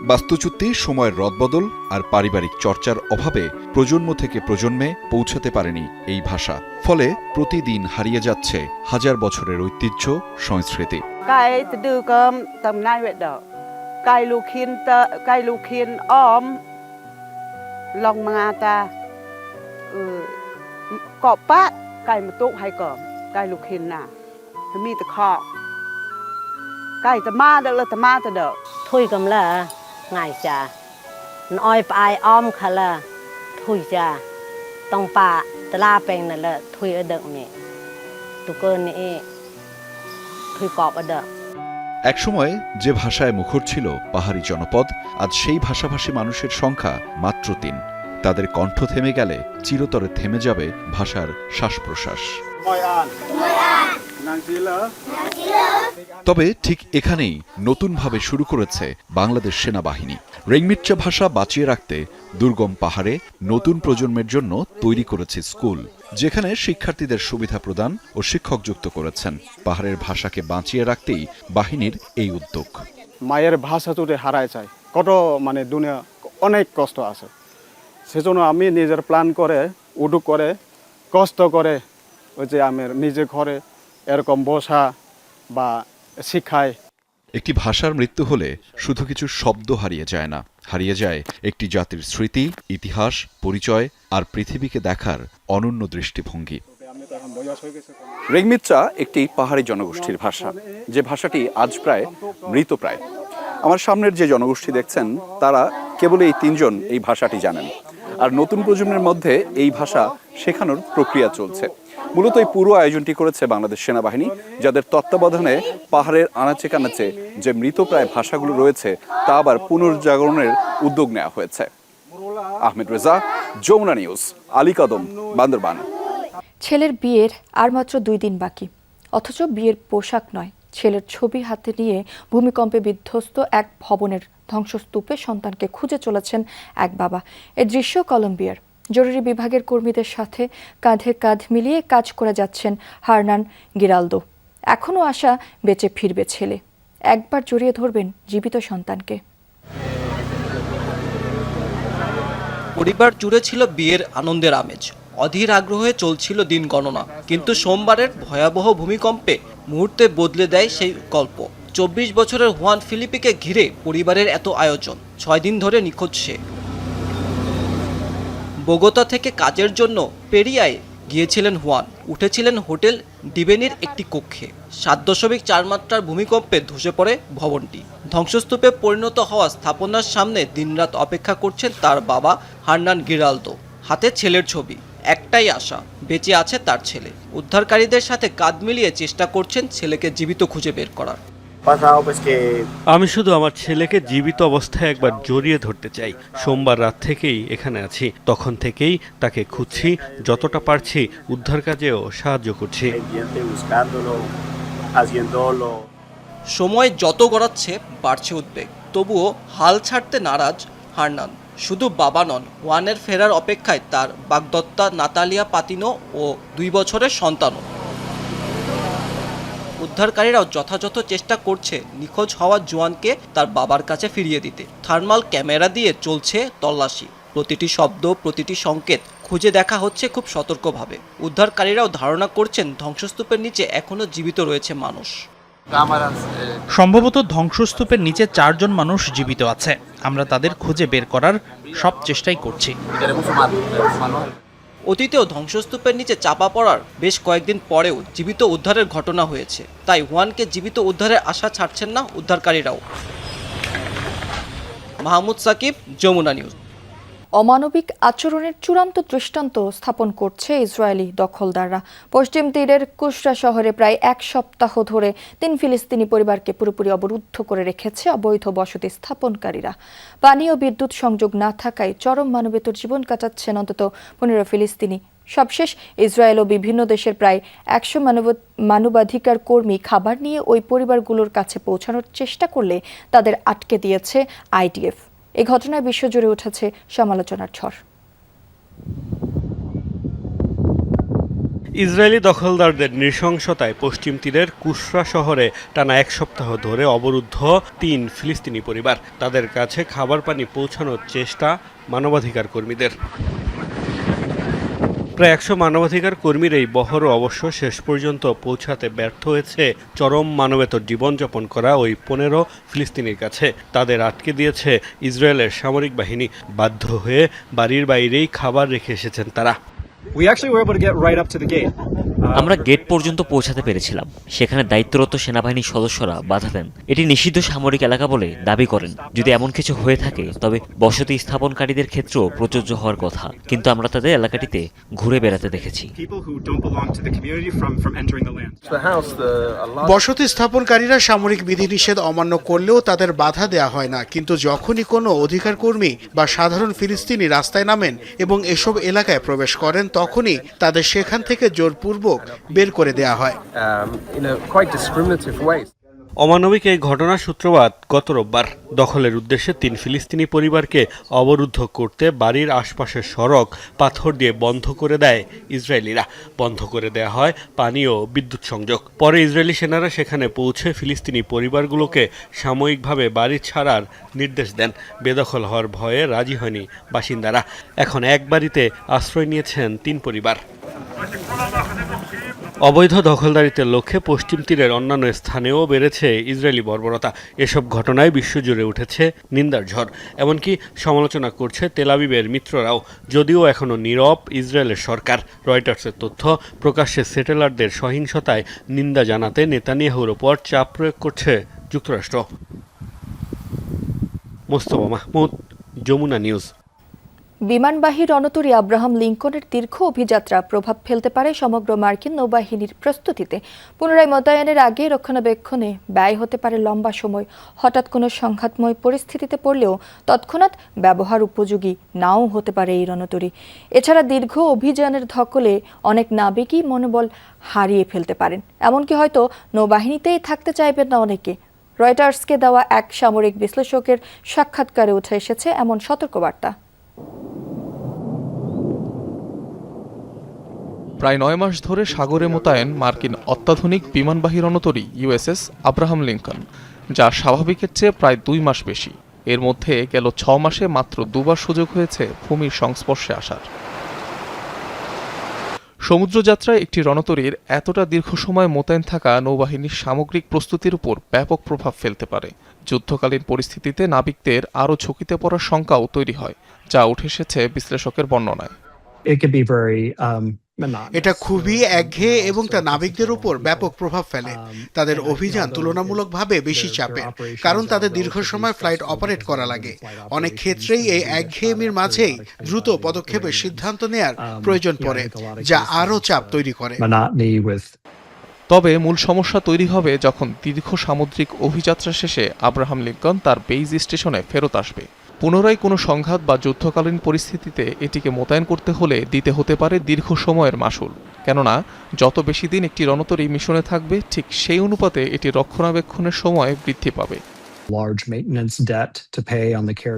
বাস্তুচ্যুতি, সময়ের রদবদল আর পারিবারিক চর্চার অভাবে প্রজন্ম থেকে প্রজন্মে পৌঁছাতে পারেনি এই ভাষা। ফলে প্রতিদিন হারিয়ে যাচ্ছে হাজার বছরের ঐতিহ্য, সংস্কৃতি। cài lù khiên om lòng mà ta cọ bát cài một tụng hay cờ cài lù khiên nà mi ta kho cài ta ma được là ta ma ta được thôi cầm là ngày cha nói phải om khá là thôi cha tông paตลาแปลงนั่นแหละทุยอเดกนี่ตุกนี่ทุยกอบอเดกএকসময় যে ভাষায় মুখর ছিল পাহাড়ি জনপদ, আজ সেই ভাষাভাষী মানুষের সংখ্যা মাত্র ৩। তাদের কণ্ঠ থেমে গেলে চিরতরে থেমে যাবে ভাষার শ্বাস-প্রশ্বাস। তবে ঠিক এখানেই নতুনভাবে শুরু করেছে বাংলাদেশ সেনাবাহিনী। রেংমিটচা ভাষা বাঁচিয়ে রাখতে দুর্গম পাহাড়ে নতুন প্রজন্মের জন্য তৈরি করেছে স্কুল, যেখানে শিক্ষার্থীদের সুবিধা প্রদান ও শিক্ষক যুক্ত করেছেন। পাহাড়ের ভাষাকে বাঁচিয়ে রাখতেই বাহিনীর এই উদ্যোগ। মায়ের ভাষা যদি হারায় যায় কত দুনিয়া অনেক কষ্ট আছে, সেজন্য আমি নিজের প্ল্যান করে উদ্যোগ করে কষ্ট করে ওই যে আমি নিজে ঘরে এরকম বসা বা শিখায়। একটি ভাষার মৃত্যু হলে শুধু কিছু শব্দ হারিয়ে যায় না, হারিয়ে যায় একটি জাতির স্মৃতি, ইতিহাস, পরিচয় আর পৃথিবীকে দেখার অনন্য দৃষ্টিভঙ্গি। রেংমিটচা একটি পাহাড়ি জনগোষ্ঠীর ভাষা, যে ভাষাটি আজ প্রায় মৃতপ্রায়। আমার সামনের যে জনগোষ্ঠী দেখছেন তারা কেবল এই ৩ জন এই ভাষাটি জানেন, আর নতুন প্রজন্মের মধ্যে এই ভাষা শেখানোর প্রক্রিয়া চলছে। মূলত এই পুরো আয়োজনটি করেছে বাংলাদেশ সেনাবাহিনী, যাদের তত্ত্বাবধানে পাহাড়ের আনাচে কানাচে যে মৃতপ্রায় ভাষাগুলো রয়েছে তা আবার পুনর্জাগরণের উদ্যোগ নেওয়া হয়েছে। আহমেদ রেজা, যমুনা নিউজ, আলীকদম, বান্দরবান। ছেলের বিয়ের আর মাত্র 2 দিন বাকি, অথচ বিয়ের পোশাক নয়, ছেলের ছবি হাতে নিয়ে ভূমিকম্পে বিধ্বস্ত এক ভবনের ধ্বংসস্তূপে সন্তানকে খুঁজে চলেছেন এক বাবা। এ দৃশ্য কলম্বিয়ার। জরুরি বিভাগের কর্মীদের সাথে কাঁধে কাঁধ মিলিয়ে কাজ করে যাচ্ছেন হার্নান গিরালদো। এখনও আশা বেঁচে ফিরবে ছেলে, একবার জড়িয়ে ধরবেন জীবিত সন্তানকে। পরিবার জুড়ে ছিল বিয়ের আনন্দের আমেজ, অধীর আগ্রহে চলছিল দিন গণনা, কিন্তু সোমবারের ভয়াবহ ভূমিকম্পে মুহূর্তে বদলে দেয় সেই গল্প। 24 বছরের হুয়ান ফিলিপেকে ঘিরে পরিবারের এত আয়োজন, 6 দিন ধরে নিখোঁজ সে। বোগোতা থেকে কাজের জন্য পেরিয়ায় গিয়েছিলেন হুয়ান, উঠেছিলেন হোটেল ডিবেনির একটি কক্ষে। 7.4 মাত্রার ভূমিকম্পে ধসে পড়ে ভবনটি। ধ্বংসস্তূপে পরিণত হওয়া স্থাপনার সামনে দিনরাত অপেক্ষা করছেন তার বাবা হার্নান গিরালদো, হাতে ছেলের ছবি। একটাই আশা, বেঁচে আছে তার ছেলে। উদ্ধারকারীদের সাথে কাঁধ মিলিয়ে চেষ্টা করছেন ছেলেকে জীবিত খুঁজে বের করার। আমি শুধু আমার ছেলেকে জীবিত অবস্থায় একবার জড়িয়ে ধরতে চাই। সোমবার রাত থেকেই এখানে আছি, তখন থেকেই তাকে খুঁজছি, যতটা পারছি উদ্ধার কাজেও সাহায্য করছি। সময় যত গড়াচ্ছে বাড়ছে উদ্বেগ, তবুও হাল ছাড়তে নারাজ হার্নান। শুধু বাবা নন, ওয়ানের ফেরার অপেক্ষায় তার বাগদত্তা নাতালিয়া পাতিনো ও 2 বছরের সন্তানও। উদ্ধারকারীরাও যথাযথ চেষ্টা করছে নিখোঁজ হওয়া জোয়ানকে তার বাবার কাছে ফিরিয়ে দিতে। থার্মাল ক্যামেরা দিয়ে চলছে তল্লাশি, প্রতিটি শব্দ, প্রতিটি সংকেত খুঁজে দেখা হচ্ছে খুব সতর্কভাবে। উদ্ধারকারীরাও ধারণা করছেন ধ্বংসস্তূপের নিচে এখনো জীবিত রয়েছে মানুষ। সম্ভবত ধ্বংসস্তূপের নিচে 4 জন মানুষ জীবিত আছে। আমরা তাদের খুঁজে বের করার সব চেষ্টাই করছি। অতীতেও ধ্বংসস্তূপের নিচে চাপা পড়ার বেশ কয়েকদিন পরেও জীবিত উদ্ধারের ঘটনা হয়েছে, তাই হুয়ানকে জীবিত উদ্ধারের আশা ছাড়ছেন না উদ্ধারকারীরাও। মাহমুদ সাকিব, যমুনা নিউজ। অমানবিক আচরণের চূড়ান্ত দৃষ্টান্ত স্থাপন করছে ইসরায়েলি দখলদাররা। পশ্চিম তীরের কুশরা শহরে প্রায় 1 সপ্তাহ ধরে 3 ফিলিস্তিনি পরিবারকে পুরোপুরি অবরুদ্ধ করে রেখেছে অবৈধ বসতি স্থাপনকারীরা। পানি ও বিদ্যুৎ সংযোগ না থাকায় চরম মানবেতর জীবন কাটাচ্ছেন অন্তত 15 ফিলিস্তিনি। সবশেষ ইসরায়েল ও বিভিন্ন দেশের প্রায় 100 মানবাধিকার কর্মী খাবার নিয়ে ওই পরিবারগুলোর কাছে পৌঁছানোর চেষ্টা করলে তাদের আটকে দিয়েছে IDF। এই ঘটনায় বিশ্বজুড়ে উঠেছে সমালোচনার ঝড়। ইসরায়েলি দখলদারদের নৃশংসতায় পশ্চিম তীরের কুশরা শহরে টানা 1 সপ্তাহ ধরে অবরুদ্ধ 3 ফিলিস্তিনি পরিবার। তাদের কাছে খাবার পানি পৌঁছানোর চেষ্টা মানবাধিকার কর্মীদের। প্রায় 100 মানবাধিকার কর্মীর এই বহরও অবশ্য শেষ পর্যন্ত পৌঁছাতে ব্যর্থ হয়েছে চরম মানবেতর জীবনযাপন করা ওই 15 ফিলিস্তিনির কাছে। তাদের আটকে দিয়েছে ইসরায়েলের সামরিক বাহিনী। বাধ্য হয়ে বাড়ির বাইরেই খাবার রেখে এসেছেন তারা। আমরা গেট পর্যন্ত পৌঁছাতে পেরেছিলাম। সেখানে দায়িত্বরত সেনাবাহিনীর সদস্যরা বাধা দেন। এটি নিষিদ্ধ সামরিক এলাকা বলে দাবি করেন। যদি এমন কিছু হয়ে থাকে তবে বসতি স্থাপনকারীদের ক্ষেত্রেও প্রযোজ্য হওয়ার কথা, কিন্তু আমরা তাদের এলাকাটিতে ঘুরে বেড়াতে দেখেছি। বসতি স্থাপনকারীরা সামরিক বিধিনিষেধ অমান্য করলেও তাদের বাধা দেয়া হয় না, কিন্তু যখনই কোনো অধিকার কর্মী বা সাধারণ ফিলিস্তিনি রাস্তায় নামেন এবং এসব এলাকায় প্রবেশ করেন তখনই তাদের সেখান থেকে জোরপূর্বক বের করে দেয়া হয়। অমানবিক এই ঘটনার সূত্রপাত গত রোববার। দখলের উদ্দেশ্যে 3 ফিলিস্তিনি পরিবারকে অবরুদ্ধ করতে বাড়ির আশপাশের সড়ক পাথর দিয়ে বন্ধ করে দেয় ইসরায়েলিরা। বন্ধ করে দেয়া হয় পানি ও বিদ্যুৎ সংযোগ। পরে ইসরায়েলি সেনারা সেখানে পৌঁছে ফিলিস্তিনি পরিবারগুলোকে সাময়িকভাবে বাড়ি ছাড়ার নির্দেশ দেন। বেদখল হওয়ার ভয়ে রাজি হয়নি বাসিন্দারা। এখন এক বাড়িতে আশ্রয় নিয়েছেন 3 পরিবার। অবৈধ দখলদারিত্বের লক্ষ্যে পশ্চিম তীরের অন্যান্য স্থানেও বেড়েছে ইসরায়েলি বর্বরতা। এসব ঘটনায় বিশ্বজুড়ে উঠেছে নিন্দার ঝড়। এমনকি সমালোচনা করছে তেল আবিবের মিত্ররাও, যদিও এখনও নীরব ইসরায়েলের সরকার। রয়টার্সের তথ্য, প্রকাশ্যে সেটেলারদের সহিংসতায় নিন্দা জানাতে নেতানিয়াহুর ওপর চাপ প্রয়োগ করছে যুক্তরাষ্ট্র। মোস্তফা মাহমুদ, যমুনা নিউজ। বিমানবাহী রণতরী আব্রাহাম লিঙ্কনের দীর্ঘ অভিযাত্রা প্রভাব ফেলতে পারে সমগ্র মার্কিন নৌবাহিনীর প্রস্তুতিতে। পুনরায় মোতায়েনের আগে রক্ষণাবেক্ষণে ব্যয় হতে পারে লম্বা সময়। হঠাৎ কোনো সংঘাতময় পরিস্থিতিতে পড়লেও তৎক্ষণাৎ ব্যবহার উপযোগী নাও হতে পারে এই রণতরী। এছাড়া দীর্ঘ অভিযানের ধকলে অনেক নাবিকই মনোবল হারিয়ে ফেলতে পারেন। এমনকি হয়তো নৌবাহিনীতেই থাকতে চাইবেন না অনেকে। রয়টার্সকে দেওয়া এক সামরিক বিশ্লেষকের সাক্ষাৎকারে উঠে এসেছে এমন সতর্কবার্তা। প্রায় 9 মাস ধরে সাগরে মোতায়েন মার্কিন অত্যাধুনিক বিমানবাহী রণতরী ইউএসএস আব্রাহাম লিঙ্কন, যা স্বাভাবিকের চেয়ে প্রায় 2 মাস বেশি। এর মধ্যে গেল 6 মাসে মাত্র 2 বার সুযোগ হয়েছে ভূমির সংস্পর্শে আসার। সমুদ্রযাত্রায় একটি রণতরীর এতটা দীর্ঘ সময় মোতায়েন থাকা নৌবাহিনীর সামগ্রিক প্রস্তুতির উপর ব্যাপক প্রভাব ফেলতে পারে। যুদ্ধকালীন পরিস্থিতিতে নাবিকদের আরও ঝুঁকিতে পড়ার শঙ্কাও তৈরি হয়, যা উঠে এসেছে বিশ্লেষকের বর্ণনায়। এটা খুবই একঘেয়ে এবং তা নাবিকদের উপর ব্যাপক প্রভাব ফেলে। তাদের অভিযান তুলনামূলকভাবে বেশি চাপের, কারণ তাদের দীর্ঘ সময় ফ্লাইট অপারেট করা লাগে। অনেক ক্ষেত্রেই এই একঘেয়েমির মাঝেই দ্রুত পদক্ষেপের সিদ্ধান্ত নেয়ার প্রয়োজন পড়ে, যা আরও চাপ তৈরি করে। তবে মূল সমস্যা তৈরি হবে যখন দীর্ঘ সামুদ্রিক অভিযাত্রা শেষে আব্রাহাম লিঙ্কন তার বেইজ স্টেশনে ফেরত আসবে। পুনরায় কোনো সংঘাত বা যুদ্ধকালীন পরিস্থিতিতে এটিকে মোতায়েন করতে হলে দিতে হতে পারে দীর্ঘ সময়ের মাশুল। কেননা যত বেশি দিন একটি রণতরী মিশনে থাকবে, ঠিক সেই অনুপাতে এটি রক্ষণাবেক্ষণের সময় বৃদ্ধি পাবে।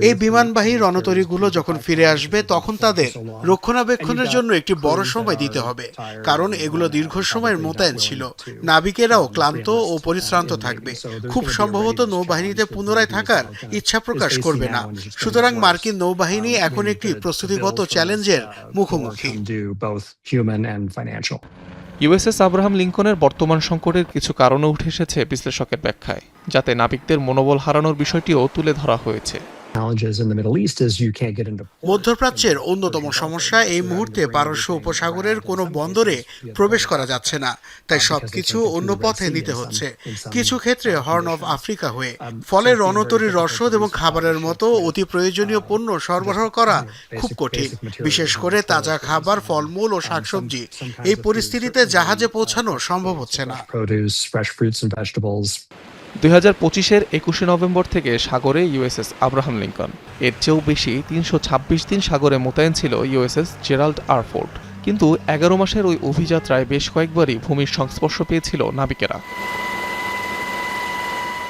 এই বিমানবাহী রণতরীগুলো যখন ফিরে আসবে তখন তাদের রক্ষণাবেক্ষণের জন্য একটি বড় সময় দিতে হবে, কারণ এগুলো দীর্ঘ সময়ের মোতায়েন ছিল। নাবিকেরাও ক্লান্ত ও পরিশ্রান্ত থাকবে, খুব সম্ভবত নৌবাহিনীতে পুনরায় থাকার ইচ্ছা প্রকাশ করবে না। সুতরাং মার্কিন নৌবাহিনী এখন একটি প্রস্তুতিগত চ্যালেঞ্জের মুখোমুখি। ইউএসএস আব্রাহাম লিঙ্কনের বর্তমান সংকটের কিছু কারণও উঠে এসেছে বিশ্লেষকের ব্যাখ্যায়, যাতে নাবিকদের মনোবল হারানোর বিষয়টিও তুলে ধরা হয়েছে। মধ্যপ্রাচ্যের অন্যতম সমস্যা এই মুহূর্তে পারস্য উপসাগরের কোনো বন্দরে প্রবেশ করা যাচ্ছে না, তাই সবকিছু অন্য পথে নিতে হচ্ছে, কিছু ক্ষেত্রে হর্ন অফ আফ্রিকা হয়ে। ফলে রণতরীর রসদ এবং খাবারের মতো অতি প্রয়োজনীয় পণ্য সরবরাহ করা খুব কঠিন, বিশেষ করে তাজা খাবার, ফলমূল ও শাকসবজি। এই পরিস্থিতিতে জাহাজে পৌঁছানো সম্ভব হচ্ছে না। 2025-এর 21 নভেম্বর থেকে সাগরে ইউএসএস আব্রাহাম লিঙ্কন। এর চেয়েও বেশি 326 দিন সাগরে মোতায়েন ছিল ইউএসএস জেরাল্ড আর ফোর্ড। কিন্তু 11 মাসের ওই অভিযাত্রায় বেশ কয়েকবারই ভূমির সংস্পর্শ পেয়েছিল নাবিকেরা।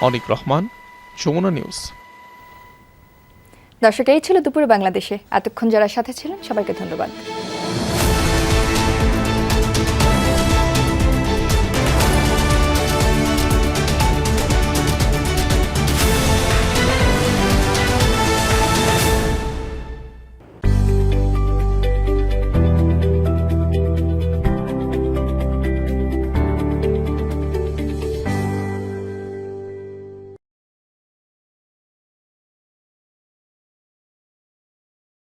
অনিক রহমান, যমুনা নিউজ। দর্শক, এই ছিল দুপুরে বাংলাদেশে। এতক্ষণ যারা সাথে ছিলেন সবাইকে ধন্যবাদ।